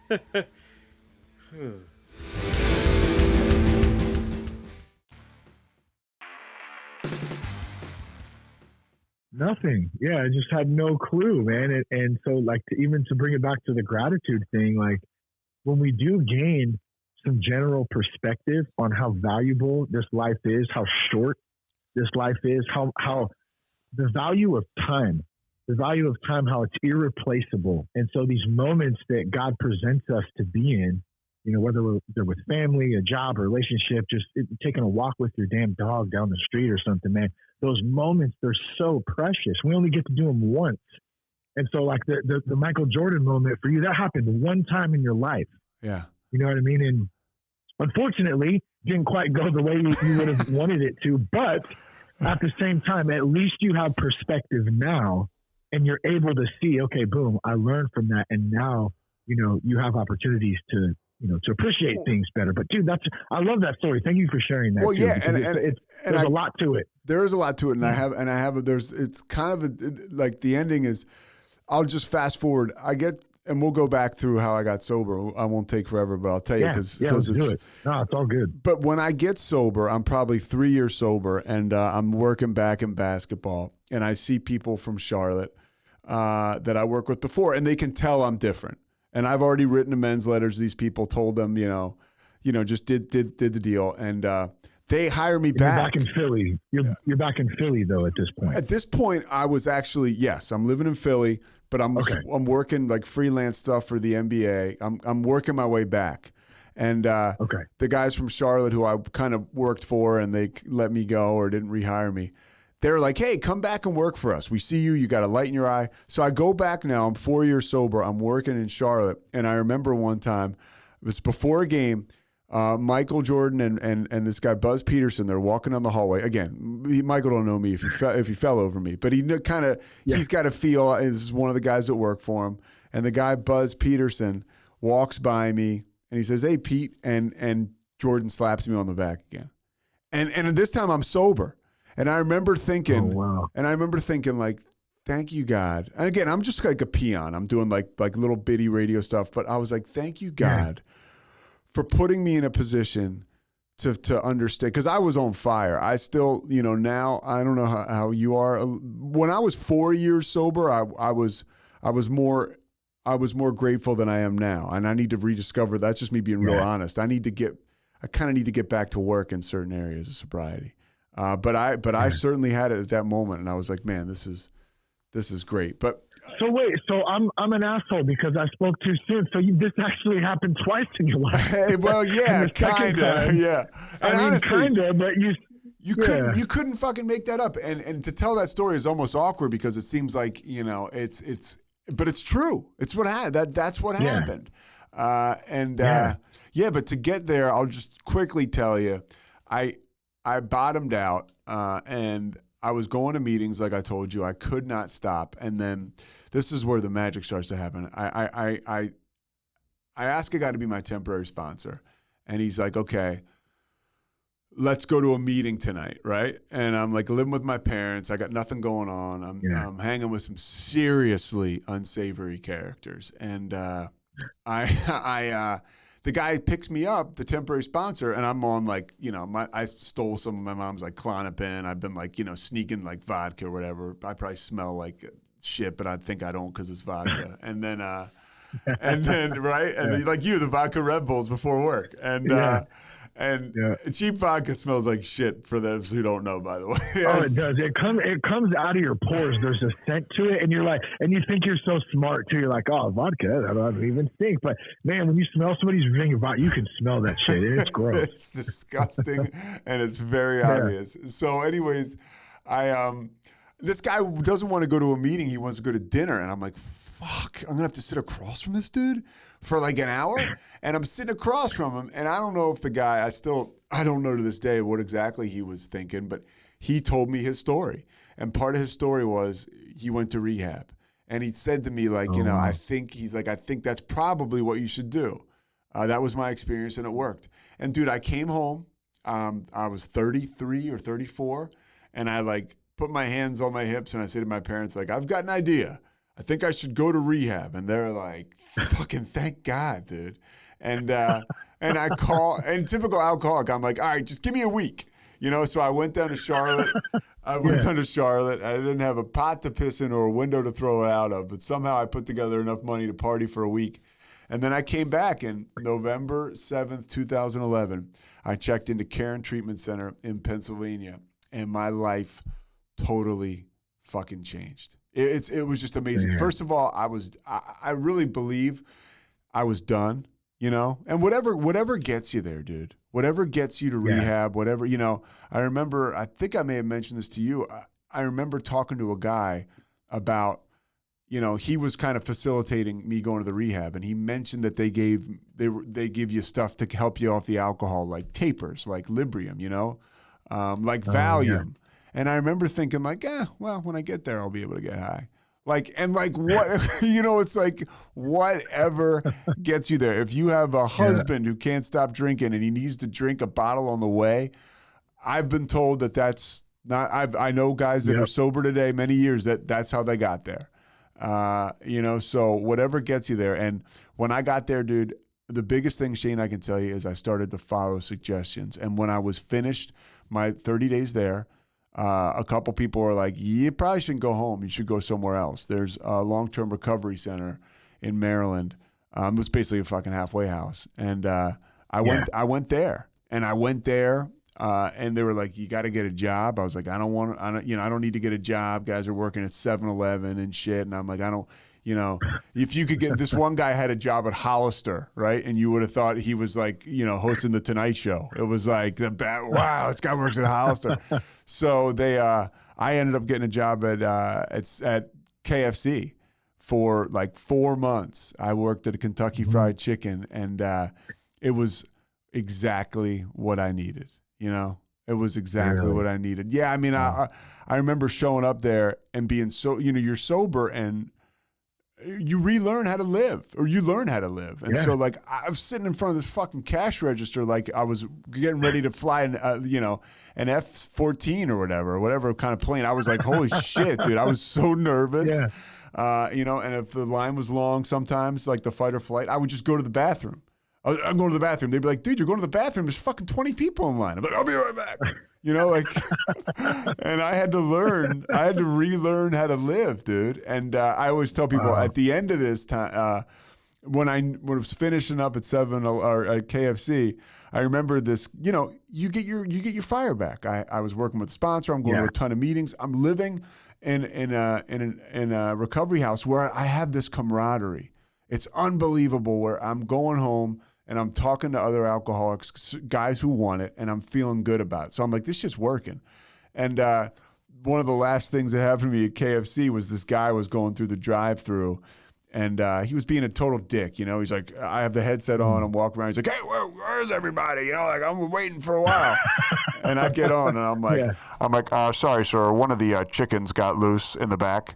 Nothing. Yeah, I just had no clue, man. And so, like, to bring it back to the gratitude thing, like, when we do gain some general perspective on how valuable this life is, how short this life is, how the value of time, how it's irreplaceable. And so these moments that God presents us to be in, whether they're with family, a job, a relationship, just taking a walk with your damn dog down the street or something, man, those moments, they're so precious. We only get to do them once. And so like the Michael Jordan moment for you, that happened one time in your life. Yeah. You know what I mean? And unfortunately, didn't quite go the way you would have wanted it to. But at the same time, at least you have perspective now and you're able to see, okay, boom, I learned from that. And now, you have opportunities to appreciate things better. But dude, I love that story. Thank you for sharing that. Well, too, yeah. There's a lot to it. There is a lot to it. And it's kind of like the ending is, I'll just fast forward. And we'll go back through how I got sober. I won't take forever, but I'll tell you let's do it. No, it's all good. But when I get sober, I'm probably 3 years sober, and I'm working back in basketball, and I see people from Charlotte that I worked with before, and they can tell I'm different. And I've already written amends letters. These people told them, just did the deal, and they hire me back. You're back in Philly. You're back in Philly though at this point. At this point, I was actually I'm living in Philly. But I'm working like freelance stuff for the NBA. I'm working my way back, and the guys from Charlotte who I kind of worked for and they let me go or didn't rehire me, they're like, "Hey, come back and work for us. We see you. You got a light in your eye." So I go back now. I'm 4 years sober. I'm working in Charlotte, and I remember one time it was before a game. Michael Jordan and this guy Buzz Peterson, they're walking down the hallway. Again, Michael don't know me if he fell over me, but he's got a feel. This is one of the guys that work for him, and the guy Buzz Peterson walks by me and he says, "Hey Pete," and Jordan slaps me on the back again, and this time I'm sober, and I remember thinking, like, thank you God. And again, I'm just like a peon. I'm doing like little bitty radio stuff, but I was like, thank you God. For putting me in a position to understand, because I was on fire. I still, now I don't know how you are. When I was 4 years sober, I was more grateful than I am now, and I need to rediscover. That's just me being real honest. I kind of need to get back to work in certain areas of sobriety. But I certainly had it at that moment, and I was like, man, this is This is great. But so wait, so I'm an asshole because I spoke too soon. So this actually happened twice in your life. hey, well, yeah, kind of, yeah. And honestly, kind of, but you couldn't fucking make that up. And to tell that story is almost awkward because it seems like, but it's true. It's what happened. That's what happened. But to get there, I'll just quickly tell you, I bottomed out, and I was going to meetings like I told you. I could not stop. And then this is where the magic starts to happen. I asked a guy to be my temporary sponsor, and he's like, okay, let's go to a meeting tonight, right? And I'm like living with my parents. I got nothing going on. I'm hanging with some seriously unsavory characters. And the guy picks me up, the temporary sponsor, and I'm on like, I stole some of my mom's like Klonopin. I've been like, sneaking like vodka or whatever. I probably smell like shit, but I think I don't because it's vodka. And then, right? And then, like the vodka Red Bulls before work. And cheap vodka smells like shit for those who don't know, by the way. Oh, it does. It comes out of your pores. There's a scent to it, and you're like, and you think you're so smart too. You're like, oh, vodka, that doesn't even stink. But man, when you smell somebody's drinking vodka, you can smell that shit. It's gross. It's disgusting, and it's very obvious. So, anyways, this guy doesn't want to go to a meeting. He wants to go to dinner, and I'm like, fuck, I'm gonna have to sit across from this dude for like an hour. And I'm sitting across from him, and I don't know if the guy, I don't know to this day what exactly he was thinking, but he told me his story. And part of his story was he went to rehab. And he said to me, like, I think that's probably what you should do. That was my experience, and it worked. And dude, I came home, I was 33 or 34, and I like put my hands on my hips, and I said to my parents, like, I've got an idea. I think I should go to rehab. And they're like, fucking thank God, dude. And I call, and typical alcoholic, I'm like, all right, just give me a week. So I went down to Charlotte. I didn't have a pot to piss in or a window to throw it out of, but somehow I put together enough money to party for a week. And then I came back in November 7th, 2011. I checked into Cairn Treatment Center in Pennsylvania, and my life totally fucking changed. It was just amazing. Yeah. First of all, I really believe I was done, and whatever gets you there, dude, whatever gets you to rehab, whatever, I remember, I think I may have mentioned this to you. I remember talking to a guy about, he was kind of facilitating me going to the rehab, and he mentioned that they give you stuff to help you off the alcohol, like tapers, like Librium, like Valium. Yeah. And I remember thinking like, well, when I get there, I'll be able to get high. What, it's like whatever gets you there. If you have a husband who can't stop drinking and he needs to drink a bottle on the way, I've been told that's not, I know guys that are sober today, many years, that's how they got there. So whatever gets you there. And when I got there, dude, the biggest thing, Shane, I can tell you is I started to follow suggestions. And when I was finished my 30 days there, a couple people were like, you probably shouldn't go home. You should go somewhere else. There's a long-term recovery center in Maryland. It was basically a fucking halfway house. And I went there. And and they were like, you got to get a job. I was like, I don't need to get a job. Guys are working at 7-Eleven and shit. And I'm like, if you could get, this one guy had a job at Hollister, right? And you would have thought he was like, hosting the Tonight Show. It was like, wow, this guy works at Hollister. So I ended up getting a job at KFC for like 4 months. I worked at a Kentucky Fried Chicken, and it was exactly what I needed. It was exactly what I needed. Yeah, I mean, I remember showing up there and being so, you're sober and you relearn how to live, or you learn how to live. And so like I was sitting in front of this fucking cash register, like I was getting ready to fly an F-14 or whatever kind of plane. I was like, holy shit, dude. I was so nervous. And if the line was long, sometimes like the fight or flight, I would just go to the bathroom. I'm going to the bathroom. They'd be like, dude, you're going to the bathroom. There's fucking 20 people in line. I'm like, I'll be right back. And I had to relearn how to live, dude. And I always tell people at the end of this time, when I was finishing up at at KFC, I remember this, you get your fire back. I was working with a sponsor. I'm going to a ton of meetings. I'm living in a recovery house where I have this camaraderie. It's unbelievable where I'm going home and I'm talking to other alcoholics, guys who want it, and I'm feeling good about it. So I'm like, this shit's working. And one of the last things that happened to me at KFC was this guy was going through the drive-through, and he was being a total dick. You know, he's like, I have the headset on, I'm walking around. He's like, hey, where's everybody? You know, like I'm waiting for a while. And I get on, and I'm like, sorry, sir, one of the chickens got loose in the back.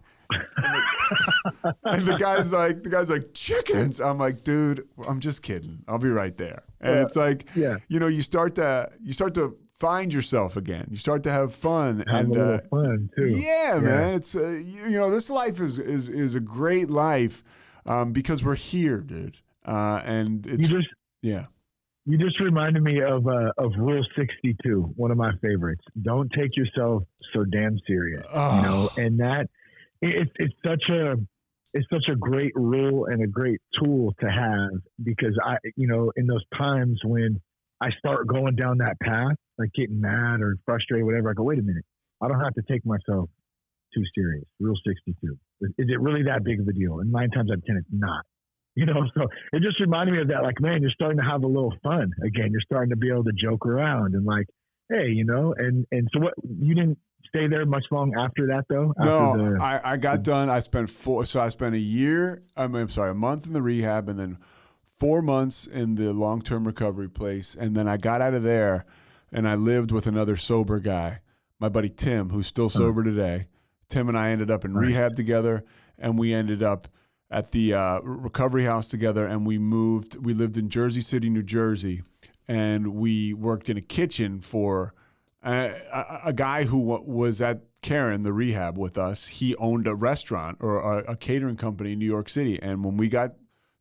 And the guy's like, chickens? I'm like, dude, I'm just kidding. I'll be right there. And it's like, you know, you start to find yourself again. You start to have fun. Have a little fun too. Yeah, man. It's you know, this life is a great life because we're here, dude. And it's You just reminded me of Rule 62, one of my favorites. Don't take yourself so damn serious. You know, and that it's such a great rule and a great tool to have, because in those times when I start going down that path, like getting mad or frustrated, whatever, I go, wait a minute, I don't have to take myself too serious. Rule 62. Is it really that big of a deal? And 9 times out of 10, it's not. You know, so it just reminded me of that. Like, man, you're starting to have a little fun again. You're starting to be able to joke around and like, hey, you know, and so what? You didn't stay there much long after that, though. No, I got done. I spent a year. a month in the rehab, and then 4 months in the long-term recovery place, and then I got out of there, and I lived with another sober guy, my buddy Tim, who's still sober today. Tim and I ended up in rehab together, and we ended up at the recovery house together, and we lived in Jersey City, New Jersey, and we worked in a kitchen for a guy who was at Karen, the rehab, with us. He owned a restaurant or a catering company in New York City, and when we got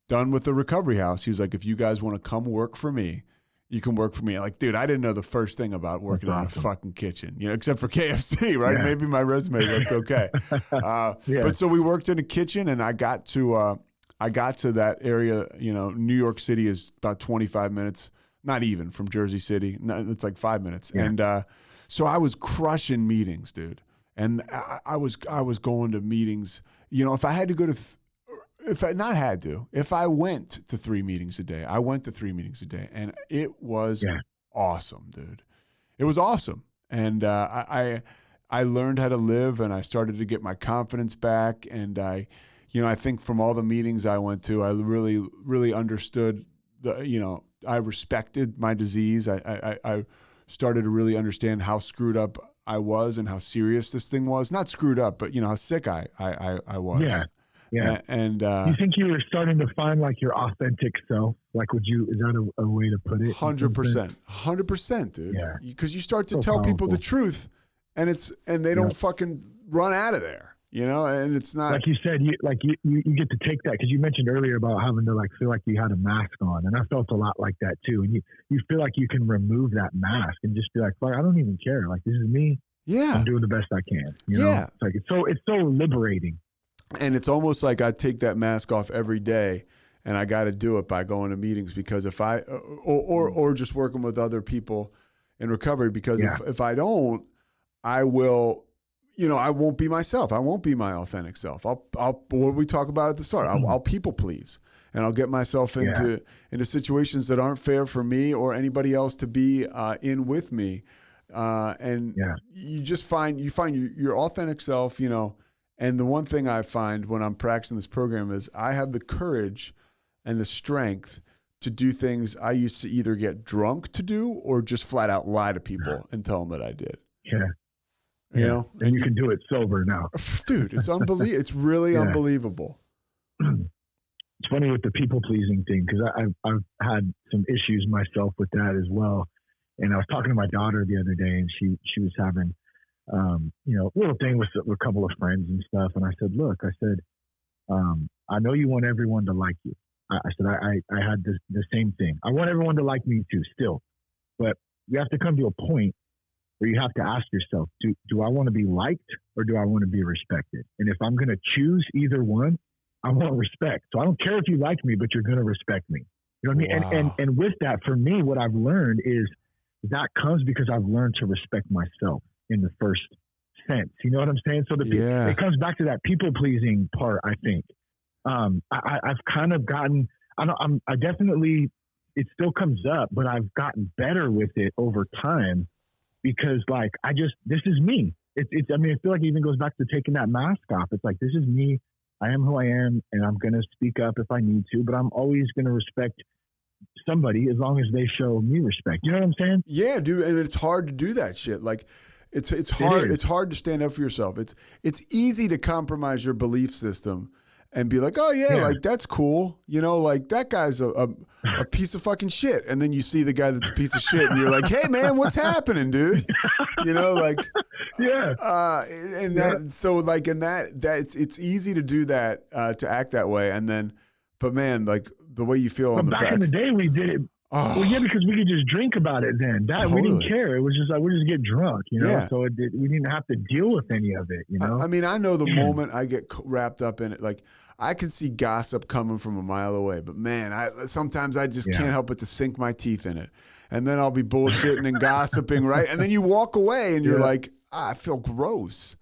done with the recovery house, he was like, if you guys want to come work for me, you can work for me. Like, dude, I didn't know the first thing about working in a fucking kitchen, you know, except for KFC, right? Yeah. Maybe my resume looked okay. But so we worked in a kitchen, and I got to that area. You know, New York City is about 25 minutes, not even from Jersey City. No, it's like 5 minutes. Yeah. And so I was crushing meetings, dude. And I was going to meetings. You know, if I had to go to if I went to 3 meetings a day, I went to 3 meetings a day, and it was awesome, dude. It was awesome. And I learned how to live, and I started to get my confidence back. And I think from all the meetings I went to, I really, really understood I respected my disease. I started to really understand how screwed up I was and how serious this thing was. Not screwed up, but how sick I was. Yeah. Yeah. And you think you were starting to find like your authentic self? Like, is that a way to put it? 100%, dude. Yeah. Because you start to tell people the truth, and they don't fucking run out of there, and it's not. Like you said, you get to take that, because you mentioned earlier about having to like feel like you had a mask on. And I felt a lot like that too. And you feel like you can remove that mask and just be like, fuck, I don't even care. Like, this is me. Yeah. I'm doing the best I can. You know? It's like, it's so liberating. And it's almost like I take that mask off every day, and I got to do it by going to meetings, because if I, or just working with other people in recovery, because if I don't, I will, I won't be myself. I won't be my authentic self. I'll what we talk about at the start, I'll people please, and I'll get myself into situations that aren't fair for me or anybody else to be in with me. You just find your authentic self, And the one thing I find when I'm practicing this program is I have the courage and the strength to do things I used to either get drunk to do or just flat out lie to people and tell them that I did. Yeah. And you can do it sober now. Dude, it's unbelievable. It's really unbelievable. It's funny with the people pleasing thing, because I've had some issues myself with that as well. And I was talking to my daughter the other day, and she was having little thing with a couple of friends and stuff. And I said, look, I know you want everyone to like you. I said, I had the same thing. I want everyone to like me too, still. But you have to come to a point where you have to ask yourself, do I want to be liked or do I want to be respected? And if I'm going to choose either one, I want respect. So I don't care if you like me, but you're going to respect me. You know what I mean? Wow. And with that, for me, what I've learned is that comes because I've learned to respect myself in the first sense. You know what I'm saying? So it comes back to that people pleasing part, I think. I've kind of gotten, I definitely, it still comes up, but I've gotten better with it over time because like, this is me. I mean, I feel like it even goes back to taking that mask off. It's like, this is me. I am who I am, and I'm going to speak up if I need to, but I'm always going to respect somebody as long as they show me respect. You know what I'm saying? Yeah, dude. And it's hard to do that shit. Like it's hard. It's hard to stand up for yourself. It's easy to compromise your belief system and be like, oh yeah, like that's cool. You know, like that guy's a piece of fucking shit. And then you see the guy that's a piece of shit and you're like, hey man, what's happening, dude? You know, like, so like in that it's easy to do that, to act that way. And then, but man, like the way you feel on the back. In the day we did it. Oh. Well, yeah, because we could just drink about it then. We didn't care. It was just like, we just get drunk, you know? Yeah. So we didn't have to deal with any of it, you know? I mean, I know the moment I get wrapped up in it, like I can see gossip coming from a mile away, but man, sometimes I just can't help but to sink my teeth in it. And then I'll be bullshitting and gossiping, right? And then you walk away and you're like, I feel gross.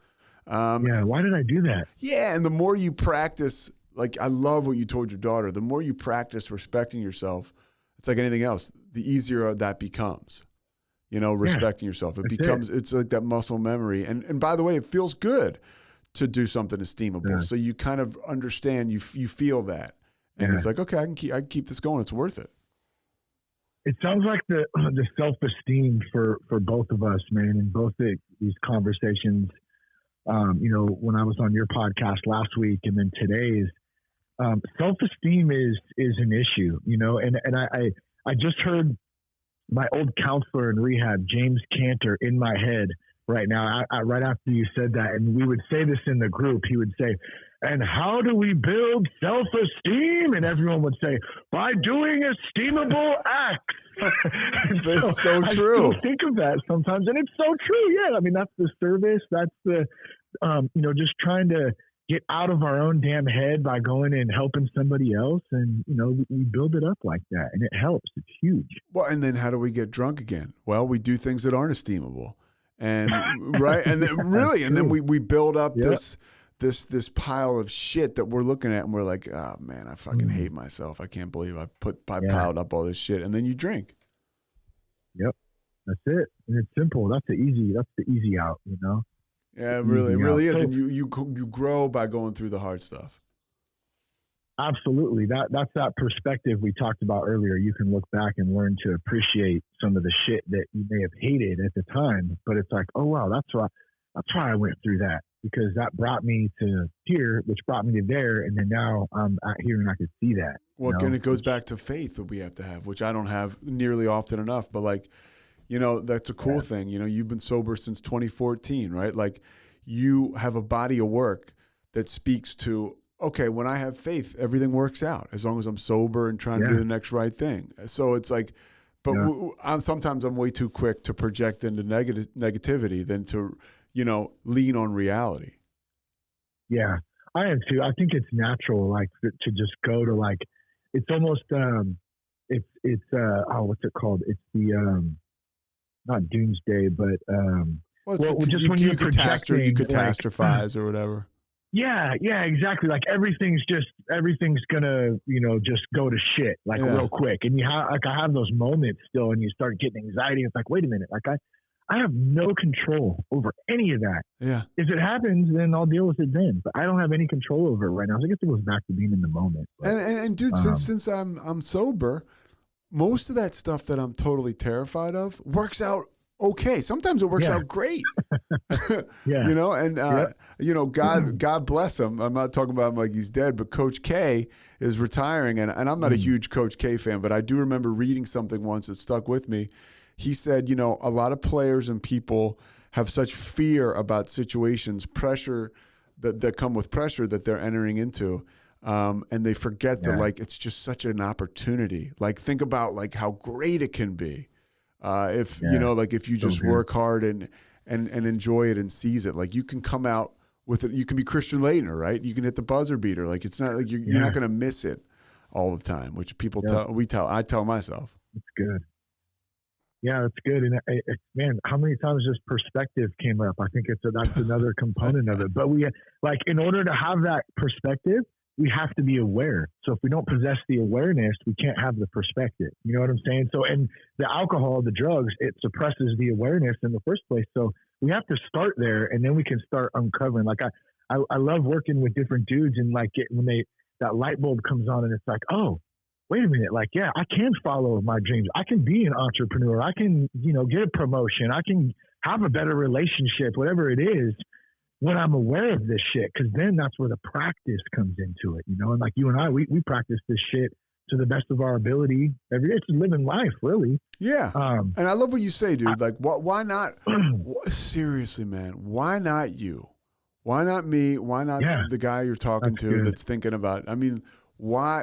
Why did I do that? Yeah, and the more you practice, like I love what you told your daughter, the more you practice respecting yourself, it's like anything else, the easier that becomes, you know, respecting yourself. It's like that muscle memory. And by the way, it feels good to do something esteemable. Yeah. So you kind of understand, you feel that. And it's like, okay, I can keep this going. It's worth it. It sounds like the self-esteem for both of us, man, in both these conversations, you know, when I was on your podcast last week and then today's, self-esteem is an issue, you know, and I just heard my old counselor in rehab, James Cantor, in my head right now, right after you said that. And we would say this in the group, he would say, and how do we build self-esteem? And everyone would say, by doing esteemable acts. That's so true. I still think of that sometimes. And it's so true. Yeah. I mean, that's the service. That's the, you know, just trying to get out of our own damn head by going and helping somebody else. And, you know, we build it up like that and it helps. It's huge. Well, and then how do we get drunk again? Well, we do things that aren't esteemable and right. And then really, and then we build up this pile of shit that we're looking at and we're like, oh man, I fucking hate myself. I can't believe I piled up all this shit. And then you drink. Yep. That's it. And it's simple. That's the easy out, you know? Yeah, it really is. And you grow by going through the hard stuff. Absolutely. That's that perspective we talked about earlier. You can look back and learn to appreciate some of the shit that you may have hated at the time, but it's like, oh wow, that's why I went through that, because that brought me to here, which brought me to there, and then now I'm out here and I can see that. Well, and it goes back to faith that we have to have, which I don't have nearly often enough, but like, you know, that's a cool thing. You know, you've been sober since 2014, right? Like you have a body of work that speaks to, okay, when I have faith, everything works out as long as I'm sober and trying to do the next right thing. So it's like, but sometimes I'm way too quick to project into negativity than to, you know, lean on reality. Yeah, I am too. I think it's natural, like to just go to like, it's almost, it's what's it called? It's the, not doomsday, but just when you catastrophize or whatever. Yeah, exactly. Like everything's gonna, you know, just go to shit like real quick. And I have those moments still, and you start getting anxiety. It's like, wait a minute, like I have no control over any of that. Yeah. If it happens, then I'll deal with it then. But I don't have any control over it right now. So I guess it goes back to being in the moment. But, and dude, since I'm sober, most of that stuff that I'm totally terrified of works out okay. Sometimes it works out great. You know, and you know, God bless him. I'm not talking about him like he's dead, but Coach K is retiring, and I'm not a huge Coach K fan, but I do remember reading something once that stuck with me. He said, you know, a lot of players and people have such fear about situations, pressure that come with pressure that they're entering into. And they forget that like, it's just such an opportunity. Like think about like how great it can be. If you know, like if you just work hard and enjoy it and seize it, like you can come out with it. You can be Christian Laettner, right? You can hit the buzzer beater. Like it's not like you're not going to miss it all the time, which people I tell myself. It's good. Yeah, that's good. And man, how many times this perspective came up? I think that's another component of it. But we like, in order to have that perspective, we have to be aware. So if we don't possess the awareness, we can't have the perspective. You know what I'm saying? So, and the alcohol, the drugs, it suppresses the awareness in the first place. So we have to start there, and then we can start uncovering. Like I love working with different dudes, and like when that light bulb comes on, and it's like, oh, wait a minute, like, yeah, I can follow my dreams. I can be an entrepreneur. I can, get a promotion. I can have a better relationship, whatever it is, when I'm aware of this shit. Because then that's where the practice comes into it, And like you and I, we practice this shit to the best of our ability every day. It's living life, really. Yeah. And I love what you say, dude. Like, why not? Seriously, man, why not you? Why not me? Why not the guy you're talking to that's thinking about? I mean, why?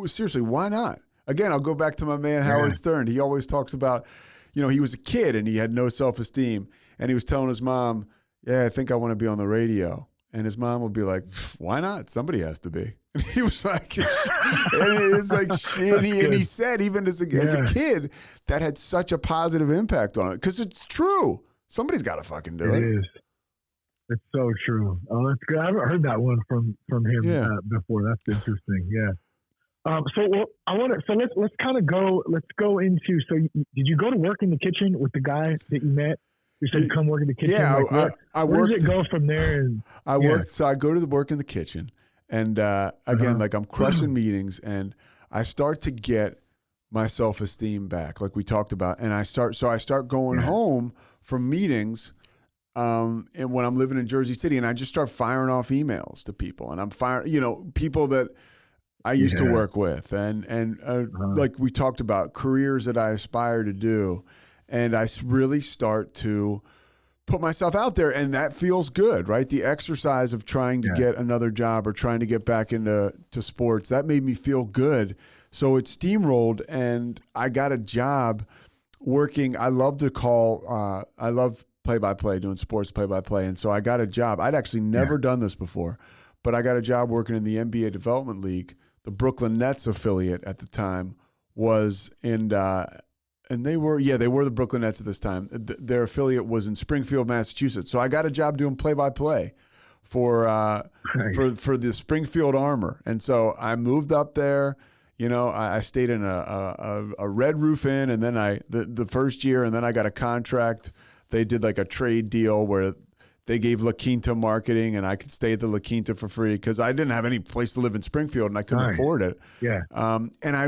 Seriously, why not? Again, I'll go back to my man Howard Stern. He always talks about, he was a kid and he had no self-esteem, and he was telling his mom, "Yeah, I think I want to be on the radio." And his mom would be like, "Why not? Somebody has to be." And he was like, and it's like shit. And he said, even as a kid, that had such a positive impact on it, because it's true. Somebody's got to fucking do it. It is. It's so true. Oh, that's good. I haven't heard that one from him before. That's interesting. Yeah. Let's kind of go into. So, did you go to work in the kitchen with the guy that you met? You said come work in the kitchen. Yeah, where does it go from there? So I go to the work in the kitchen, and again, like, I'm crushing meetings, and I start to get my self-esteem back, like we talked about, and I start going home from meetings. And when I'm living in Jersey City, and I just start firing off emails to people, and I'm firing, people that I used to work with, and like we talked about, careers that I aspire to do, and I really start to put myself out there, and that feels good, right? The exercise of trying to get another job or trying to get back into sports, that made me feel good. So it steamrolled, and I got a job working. I love to call. I love play-by-play, doing sports play-by-play. And so I got a job. I'd actually never done this before, but I got a job working in the NBA Development League. The Brooklyn Nets affiliate at the time was in, and they were the Brooklyn Nets at this time. Their affiliate was in Springfield, Massachusetts. So I got a job doing play-by-play for the Springfield Armor. And so I moved up there. I stayed in a Red Roof Inn, and then the first year, and then I got a contract. They did like a trade deal where they gave La Quinta marketing, and I could stay at the La Quinta for free because I didn't have any place to live in Springfield, and I couldn't afford it. Yeah. And I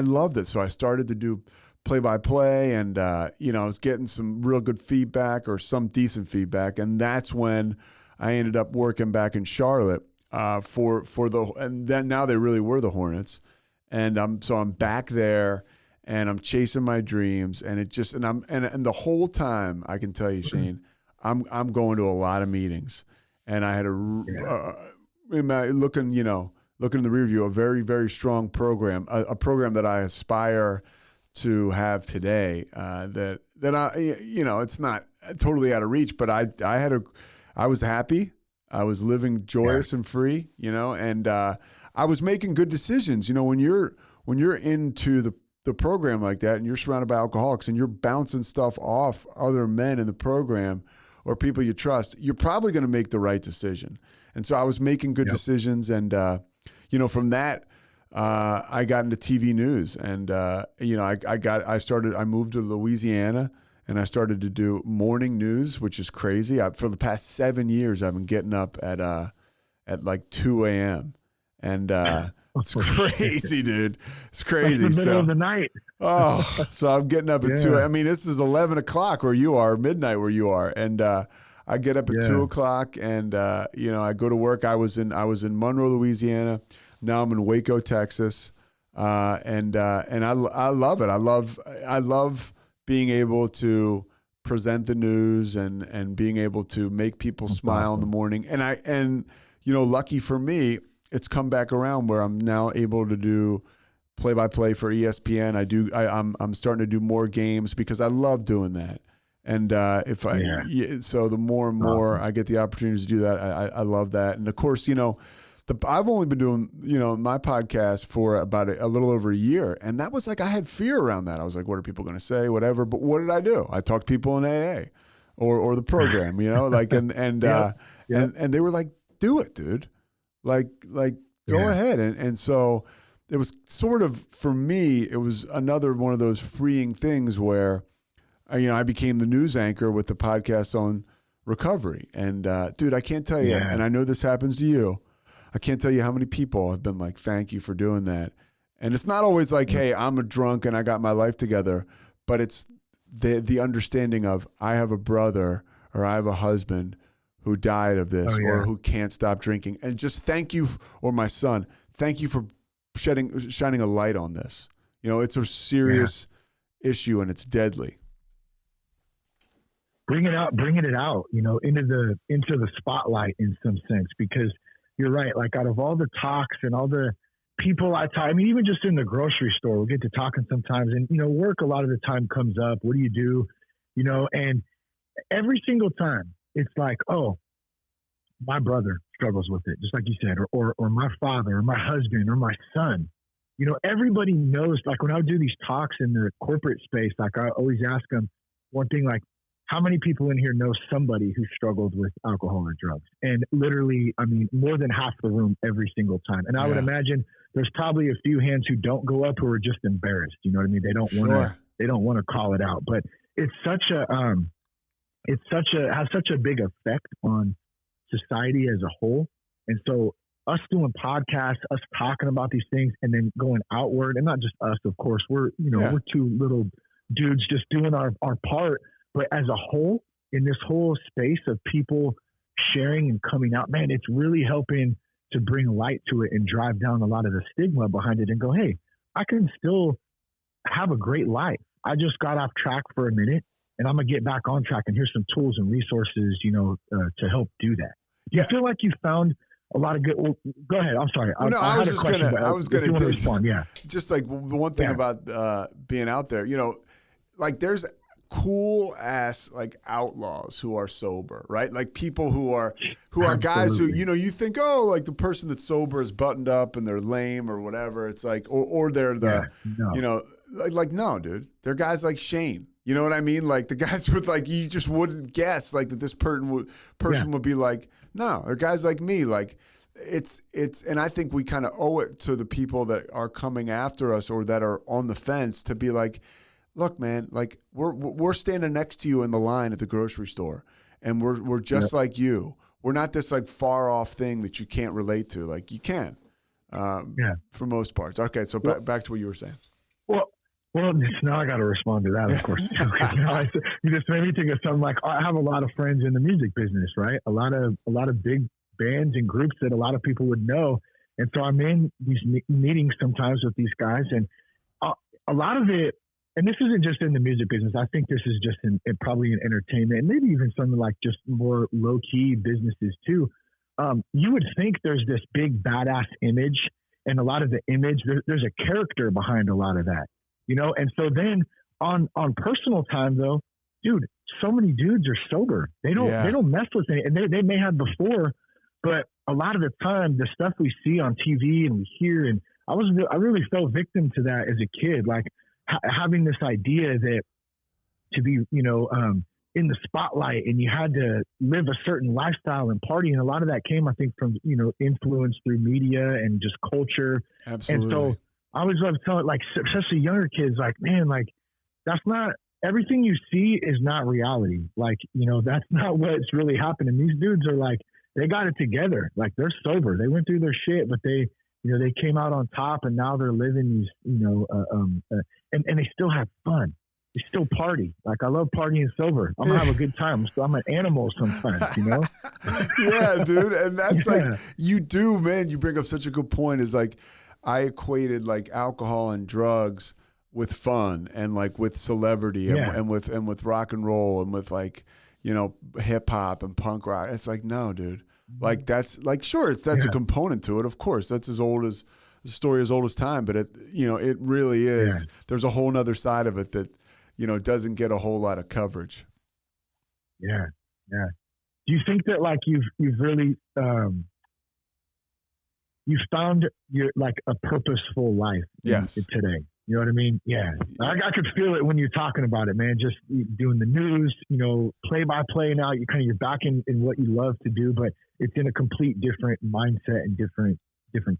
loved it. So I started to do play-by-play, and I was getting some real good feedback, or some decent feedback, and that's when I ended up working back in Charlotte and then now they really were the Hornets, and I'm back there. And I'm chasing my dreams, and and the whole time, I can tell you, Shane, I'm going to a lot of meetings, and I had looking in the rear view, a very, very strong program, a program that I aspire to have today. That I, it's not totally out of reach, but I was happy, I was living joyous and free, and I was making good decisions. When you're into the program like that, and you're surrounded by alcoholics, and you're bouncing stuff off other men in the program or people you trust, you're probably going to make the right decision. And so I was making good decisions, and from that, I got into TV news, and I moved to Louisiana, and I started to do morning news, which is crazy. For the past 7 years, I've been getting up at like 2 a.m. and it's crazy, dude. It's crazy. It's the middle of the night. So I'm getting up at 2. I mean, this is 11 o'clock where you are, midnight where you are, and I get up at 2 o'clock, and I go to work. I was in Monroe, Louisiana. Now I'm in Waco, Texas, and I love it. I love being able to present the news and being able to make people smile in the morning. And lucky for me, it's come back around where I'm now able to do play-by-play for ESPN. I'm starting to do more games because I love doing that. And so the more and more I get the opportunity to do that, I love that. And of course, I've only been doing, my podcast for about a little over a year. And that was like, I had fear around that. I was like, what are people going to say? Whatever. But what did I do? I talked to people in AA or the program, like, and they were like, do it, dude. Like go ahead. And so it was sort of, for me, it was another one of those freeing things where, I became the news anchor with the podcast on recovery. And dude, I can't tell you, and I know this happens to you, I can't tell you how many people have been like, thank you for doing that. And it's not always like, hey, I'm a drunk and I got my life together, but it's the understanding of, I have a brother or I have a husband who died of this or who can't stop drinking. And just thank you, or my son, thank you for shining a light on this. It's a serious issue and it's deadly. Bringing it out, into the spotlight in some sense, because you're right. Like, out of all the talks and all the people I talk, even just in the grocery store, we'll get to talking sometimes, and, work a lot of the time comes up. What do you do? And every single time it's like, oh, my brother struggles with it, just like you said, or my father or my husband or my son. Everybody knows, like, when I would do these talks in the corporate space, like, I always ask them one thing, like, how many people in here know somebody who struggled with alcohol or drugs? And literally, more than half the room every single time. And I would imagine there's probably a few hands who don't go up who are just embarrassed. You know what I mean? They don't want to call it out, but it's has such a big effect on society as a whole. And so us doing podcasts, us talking about these things, and then going outward, and not just us, of course, we're two little dudes just doing our part. But as a whole, in this whole space of people sharing and coming out, man, it's really helping to bring light to it and drive down a lot of the stigma behind it and go, hey, I can still have a great life. I just got off track for a minute and I'm going to get back on track, and here's some tools and resources, to help do that. You feel like you found a lot of good. Well, go ahead. I'm sorry. I was going to respond. Yeah. Just like the one thing about being out there, like there's cool ass like outlaws who are sober, right? Like people who are guys who, you think, oh, like the person that's sober is buttoned up and they're lame or whatever. It's like, or they're like, no, dude, they're guys like Shane. You know what I mean? Like the guys with like, you just wouldn't guess like that this person would be like, no, they're guys like me. Like it's, and I think we kind of owe it to the people that are coming after us or that are on the fence to be like, look, man, like we're standing next to you in the line at the grocery store, and we're just like you. We're not this like far off thing that you can't relate to. Like you can, for most parts. Okay, so back to what you were saying. Well, now I got to respond to that, of course. You just made me think of something like, I have a lot of friends in the music business, right? A lot of big bands and groups that a lot of people would know, and so I'm in these meetings sometimes with these guys, and a lot of it. And this isn't just in the music business. I think this is just probably in entertainment, and maybe even some like just more low key businesses too. You would think there's this big badass image, and a lot of the image, there's a character behind a lot of that, And so then on personal time though, dude, so many dudes are sober. They don't mess with it, and they may have before, but a lot of the time the stuff we see on TV and we hear, and I really fell victim to that as a kid, like. Having this idea that to be, in the spotlight and you had to live a certain lifestyle and party. And a lot of that came, I think, from, influence through media and just culture. Absolutely. And so I always love telling, like, especially younger kids, like, man, like, that's not, everything you see is not reality. Like, that's not what's really happening. These dudes are like, they got it together. Like, they're sober. They went through their shit, but they came out on top, and now they're living these, and they still have fun. They still party. Like, I love partying sober. I'm gonna have a good time. I'm an animal sometimes, Yeah, dude. And that's like, you do, man. You bring up such a good point. Is like, I equated like alcohol and drugs with fun and like with celebrity and with rock and roll and with like, hip hop and punk rock. It's like, no, dude. Like that's like, sure, that's a component to it. Of course, that's as old as the story as old as time. But it really is. Yeah. There's a whole nother side of it that doesn't get a whole lot of coverage. Yeah, yeah. Do you think that like you've really you found your like a purposeful life today. You know what I mean? Yeah. I could feel it when you're talking about it, man. Just doing the news, play by play now. You're back in what you love to do, but it's in a complete different mindset and different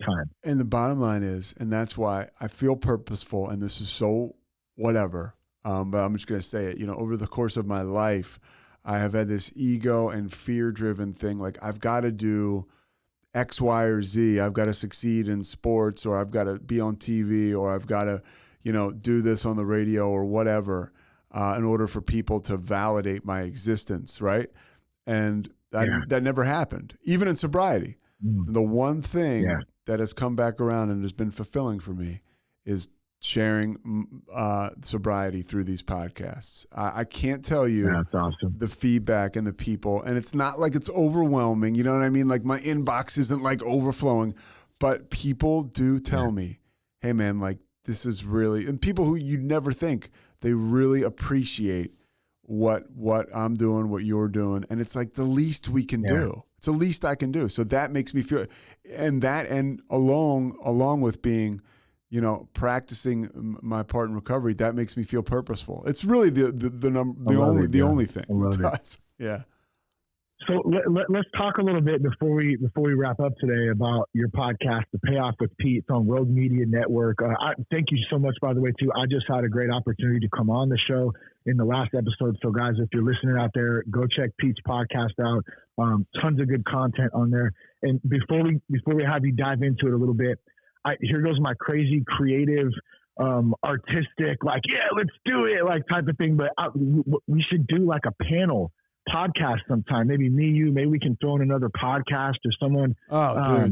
time. And the bottom line is, and that's why I feel purposeful, and this is so whatever, but I'm just going to say it, over the course of my life, I have had this ego and fear-driven thing. Like, I've got to do X, Y, or Z. I've got to succeed in sports, or I've got to be on TV, or I've got to, do this on the radio or whatever, in order for people to validate my existence, right? And that never happened, even in sobriety. The one thing that has come back around and has been fulfilling for me is sharing sobriety through these podcasts. I can't tell you that's awesome. The feedback and the people, and it's not like it's overwhelming. You know what I mean? Like, my inbox isn't like overflowing, but people do tell me, hey man, like, this is really, and people who you'd never think, they really appreciate what I'm doing, what you're doing. And it's like the least we can do. It's the least I can do. So that makes me feel, and along with being, practicing my part in recovery, that makes me feel purposeful. It's really the only thing. I love it. Yeah. So let's talk a little bit before we wrap up today about your podcast, The Payoff with Pete. It's on Rogue Media Network. Thank you so much, by the way, too. I just had a great opportunity to come on the show in the last episode. So guys, if you're listening out there, go check Pete's podcast out. Tons of good content on there. And before we have you dive into it a little bit, here goes my crazy creative, artistic, like, yeah, let's do it, like type of thing. But we should do like a panel podcast sometime. Maybe me, you, maybe we can throw in another podcast or someone,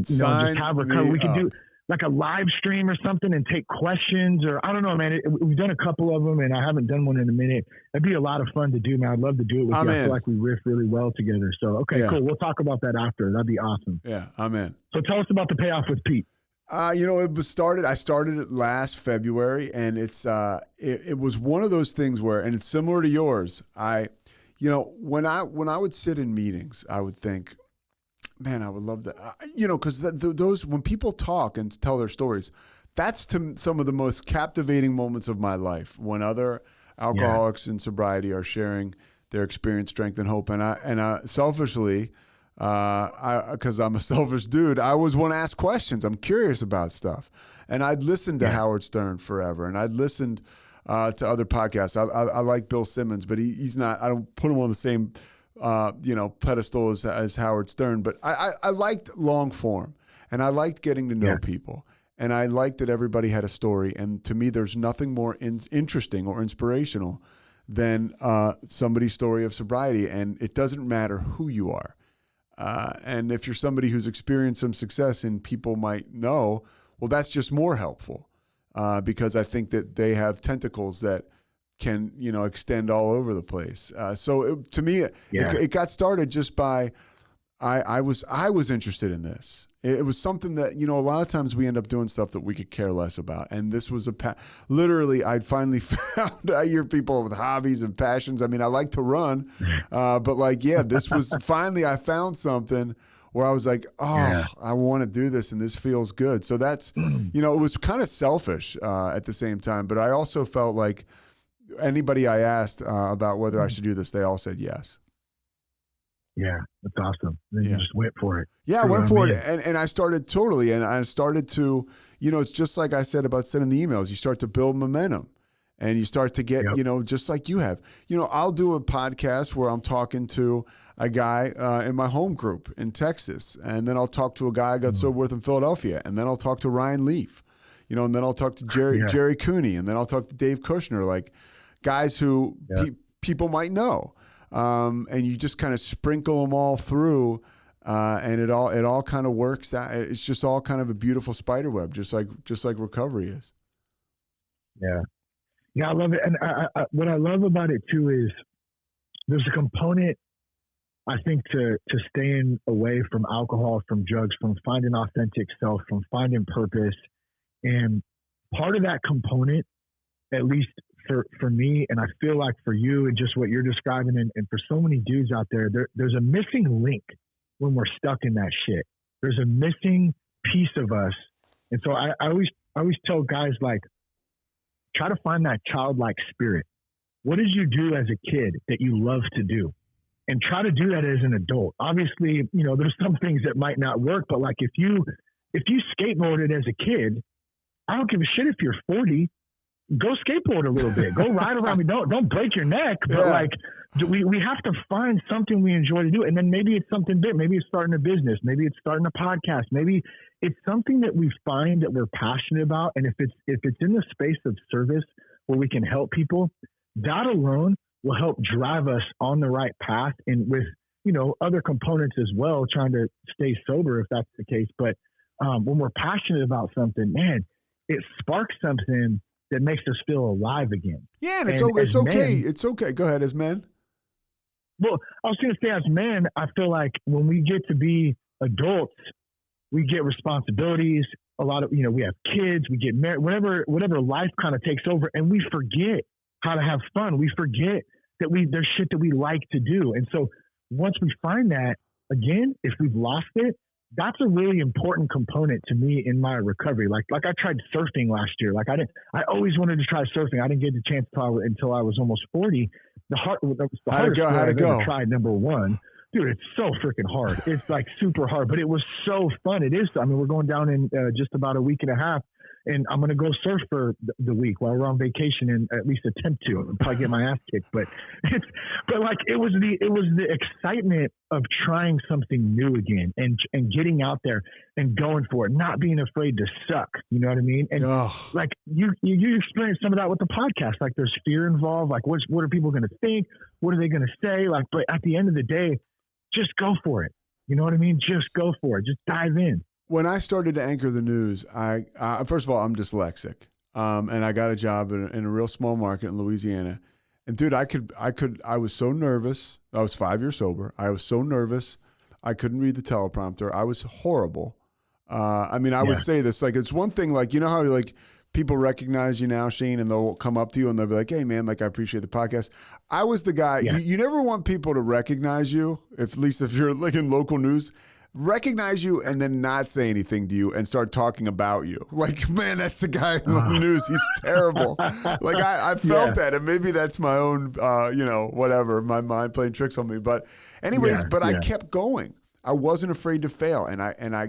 just have we could do like a live stream or something and take questions, or I don't know, man. We've done a couple of them and I haven't done one in a minute. It'd be a lot of fun to do, man. I'd love to do it with you. I feel like we riff really well together. So, okay, cool. We'll talk about that after. That'd be awesome. Yeah, I'm in. So tell us about The Payoff with Pete. I started it last February, and it was one of those things where, and it's similar to yours. When I would sit in meetings, I would think, man, I would love that, because those, when people talk and tell their stories, that's some of the most captivating moments of my life, when other alcoholics in sobriety are sharing their experience, strength, and hope. And I selfishly, because I'm a selfish dude, I always want to ask questions. I'm curious about stuff. And I'd listened to Howard Stern forever, and I'd listened to other podcasts. I like Bill Simmons, but he's not, I don't put him on the same pedestal as Howard Stern. But I liked long form, and I liked getting to know people. And I liked that everybody had a story. And to me, there's nothing more interesting or inspirational than somebody's story of sobriety. And it doesn't matter who you are. And if you're somebody who's experienced some success and people might know, well, that's just more helpful, because I think that they have tentacles that can, extend all over the place. To me, it got started just by, I was interested in this. It was something that, a lot of times we end up doing stuff that we could care less about. And this was literally, I'd finally found, I hear people with hobbies and passions. I mean, I like to run, but this was finally, I found something where I was like, I want to do this and this feels good. So that's, it was kind of selfish at the same time, but I also felt like anybody I asked about whether I should do this, they all said yes. Yeah, that's awesome. Then you just went for it. Yeah, I went for it. And I started totally. And I started to, it's just like I said about sending the emails. You start to build momentum and you start to get, just like you have. I'll do a podcast where I'm talking to a guy in my home group in Texas. And then I'll talk to a guy I got sober with in Philadelphia. And then I'll talk to Ryan Leaf, and then I'll talk to Jerry Cooney. And then I'll talk to Dave Kushner, like guys who people might know. And you just kind of sprinkle them all through, and it all kind of works out. It's just all kind of a beautiful spider web, just like recovery is. Yeah, I love it. And what I love about it too is there's a component, I think, to staying away from alcohol, from drugs, from finding authentic self, from finding purpose. And part of that component, at least for me, and I feel like for you and just what you're describing, and for so many dudes out there's a missing link when we're stuck in that shit. There's a missing piece of us. And so I always tell guys, like, try to find that childlike spirit. What did you do as a kid that you love to do? And try to do that as an adult. Obviously, there's some things that might not work, but like if you skateboarded as a kid, I don't give a shit if you're 40, go skateboard a little bit, go ride around me. Don't break your neck, but like we have to find something we enjoy to do. And then maybe it's something big. Maybe it's starting a business. Maybe it's starting a podcast. Maybe it's something that we find that we're passionate about. And if it's in the space of service where we can help people, that alone will help drive us on the right path, and with, other components as well, trying to stay sober if that's the case. But when we're passionate about something, man, it sparks something that makes us feel alive again. Yeah, and it's okay. It's okay. Go ahead, as men. Well, I was going to say, as men, I feel like when we get to be adults, we get responsibilities. A lot of, we have kids, we get married, whatever life kind of takes over, and we forget how to have fun. We forget that there's shit that we like to do. And so once we find that, again, if we've lost it, that's a really important component to me in my recovery. Like I tried surfing last year. Like I always wanted to try surfing. I didn't get the chance until I was almost 40. How'd it go? Ever tried, number one. Dude, it's so freaking hard. It's like super hard, but it was so fun. It is. I mean, we're going down in just about a week and a half, and I'm going to go surf for the week while we're on vacation, and at least attempt to. I'll probably get my ass kicked, but it was the excitement of trying something new again, and getting out there and going for it, not being afraid to suck. You know what I mean? And like you experience some of that with the podcast. Like there's fear involved. Like what are people going to think? What are they going to say? Like, but at the end of the day, just go for it. You know what I mean? Just go for it. Just dive in. When I started to anchor the news, I first of all, I'm dyslexic, and I got a job in a real small market in Louisiana. And dude, I was so nervous. I was 5 years sober. I was so nervous. I couldn't read the teleprompter. I was horrible. I would say this, like, it's one thing, like, you know how like people recognize you now, Shane, and they'll come up to you and they'll be like, "Hey man, like, I appreciate the podcast." I was the guy, you never want people to recognize you, at least if you're like in local news, recognize you and then not say anything to you and start talking about you. Like, man, that's the guy in the news. He's terrible. Like I felt that, and maybe that's my own, whatever, my mind playing tricks on me. But anyways, I kept going. I wasn't afraid to fail. And I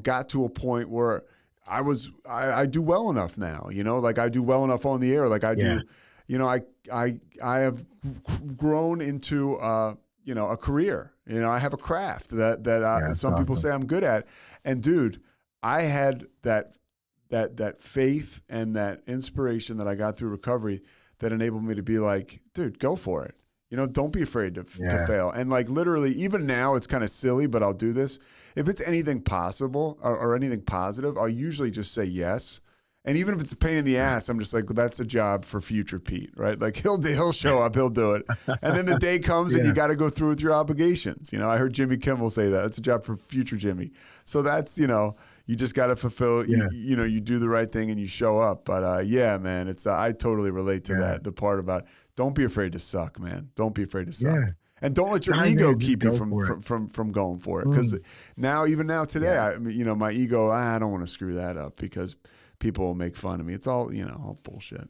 got to a point where I do well enough now, like I do well enough on the air. Like I do, I have grown into, a career. I have a craft that some people say I'm good at. And dude, I had that faith and that inspiration that I got through recovery that enabled me to be like, dude, go for it. Don't be afraid to fail. And like literally, even now, it's kind of silly, but I'll do this. If it's anything possible or anything positive, I'll usually just say yes. And even if it's a pain in the ass, I'm just like, well, that's a job for future Pete, right? Like he'll show up, he'll do it. And then the day comes and you got to go through with your obligations. I heard Jimmy Kimmel say that. It's a job for future Jimmy. So that's, you just got to fulfill, you do the right thing and you show up. But yeah, man, it's, I totally relate to that. The part about don't be afraid to suck, man. Don't be afraid to suck. Yeah. And don't let your ego keep you from going for it. Because even now today, my ego, I don't want to screw that up because people will make fun of me. It's all, all bullshit.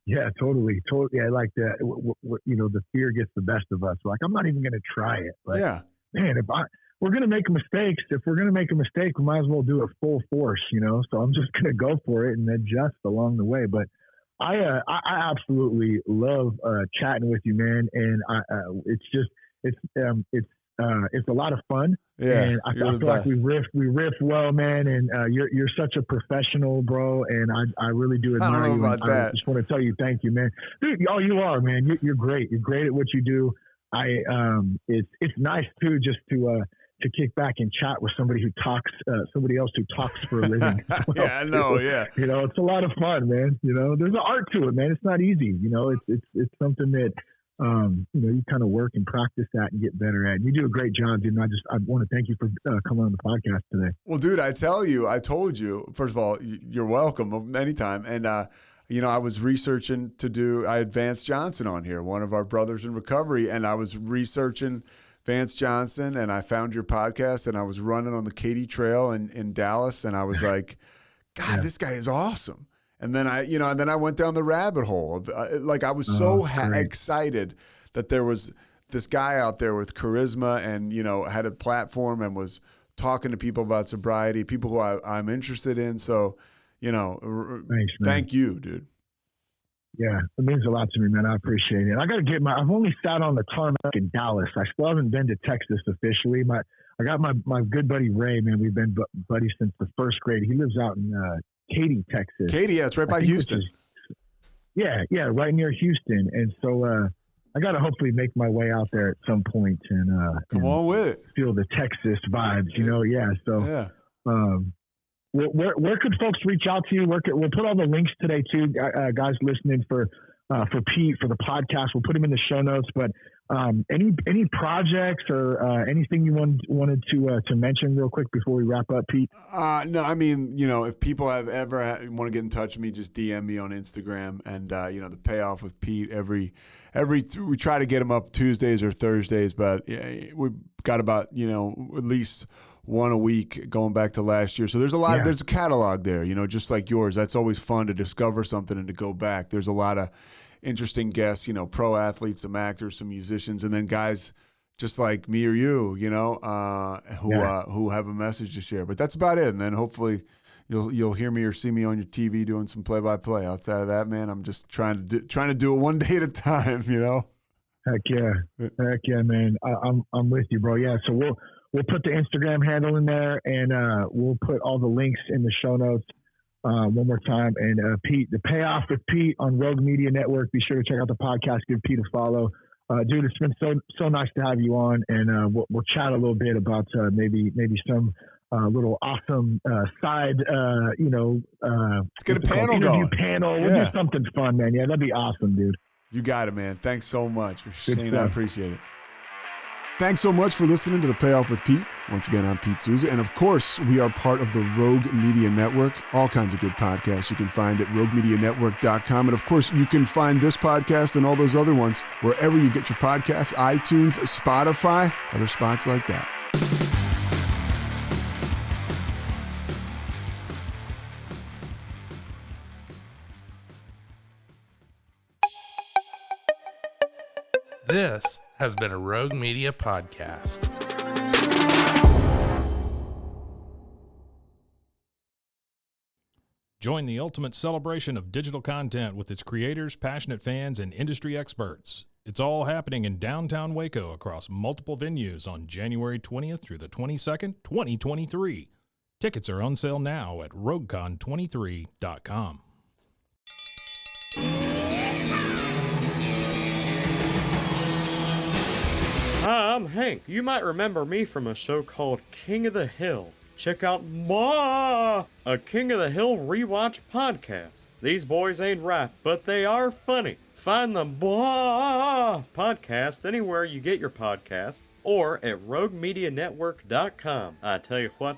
Yeah, totally. I like that. The fear gets the best of us. Like, I'm not even going to try it. But man, we're going to make mistakes. If we're going to make a mistake, we might as well do it full force, So I'm just going to go for it and adjust along the way. But I absolutely love chatting with you, man. And it's a lot of fun. Yeah, and I feel like we riff well, man. And you're such a professional, bro. And I really do admire you. I just want to tell you, thank you, man. Dude, you are, man. You're great. You're great at what you do. It's nice too, just to kick back and chat with somebody else who talks for a living. Yeah, I know. Yeah. It's a lot of fun, man. There's an art to it, man. It's not easy. It's something that, you kind of work and practice that and get better at. And you do a great job, dude. And I want to thank you for coming on the podcast today. Well, dude, I told you, first of all, you're welcome anytime. And, I was researching I had Vance Johnson on here, one of our brothers in recovery. And I was researching Vance Johnson, and I found your podcast, and I was running on the Katy Trail in Dallas, and I was like, God, this guy is awesome. And then I went down the rabbit hole of, I was so excited that there was this guy out there with charisma and, had a platform and was talking to people about sobriety, people who I'm interested in. So, Thanks, thank you, dude. Yeah, it means a lot to me, man. I appreciate it. I got to get I've only sat on the tarmac in Dallas. I still haven't been to Texas officially. I got my good buddy Ray, man. We've been buddies since the first grade. He lives out in Katy, Texas. Katy, yeah, it's right by Houston. Yeah, right near Houston. And so I got to hopefully make my way out there at some point and come on with it. Feel the Texas vibes, Yeah. So, yeah. Where could folks reach out to you? We'll put all the links today too, guys listening for Pete for the podcast. We'll put them in the show notes. But any projects or anything you wanted to mention real quick before we wrap up, Pete? No, I mean, if people have ever want to get in touch with me, just DM me on Instagram and the Payoff with Pete we try to get them up Tuesdays or Thursdays, but we've got about at least one a week going back to last year. So there's a lot, there's a catalog there, just like yours. That's always fun to discover something and to go back. There's a lot of interesting guests, pro athletes, some actors, some musicians, and then guys just like me or you, who have a message to share. But that's about it. And then hopefully you'll hear me or see me on your TV doing some play-by-play. Outside of that, man, I'm just trying to do it one day at a time, Heck yeah, man. I'm with you, bro. Yeah. So we'll put the Instagram handle in there, and we'll put all the links in the show notes one more time. And Pete, the Payoff with Pete on Rogue Media Network. Be sure to check out the podcast. Give Pete a follow. Dude, it's been so nice to have you on, and we'll chat a little bit about maybe some little awesome side, let's get a panel interview going. Panel. We'll do something fun, man. Yeah, that'd be awesome, dude. You got it, man. Thanks so much, Shane. I appreciate it. Thanks so much for listening to The Payoff with Pete. Once again, I'm Pete Souza. And of course, we are part of the Rogue Media Network. All kinds of good podcasts you can find at roguemedianetwork.com. And of course, you can find this podcast and all those other ones wherever you get your podcasts, iTunes, Spotify, other spots like that. This has been a Rogue Media podcast. Join the ultimate celebration of digital content with its creators, passionate fans, and industry experts. It's all happening in downtown Waco across multiple venues on January 20th through the 22nd, 2023. Tickets are on sale now at roguecon23.com. Hi, I'm Hank. You might remember me from a show called King of the Hill. Check out a King of the Hill rewatch podcast. These boys ain't rap, but they are funny. Find the podcast anywhere you get your podcasts or at roguemedianetwork.com. I tell you what.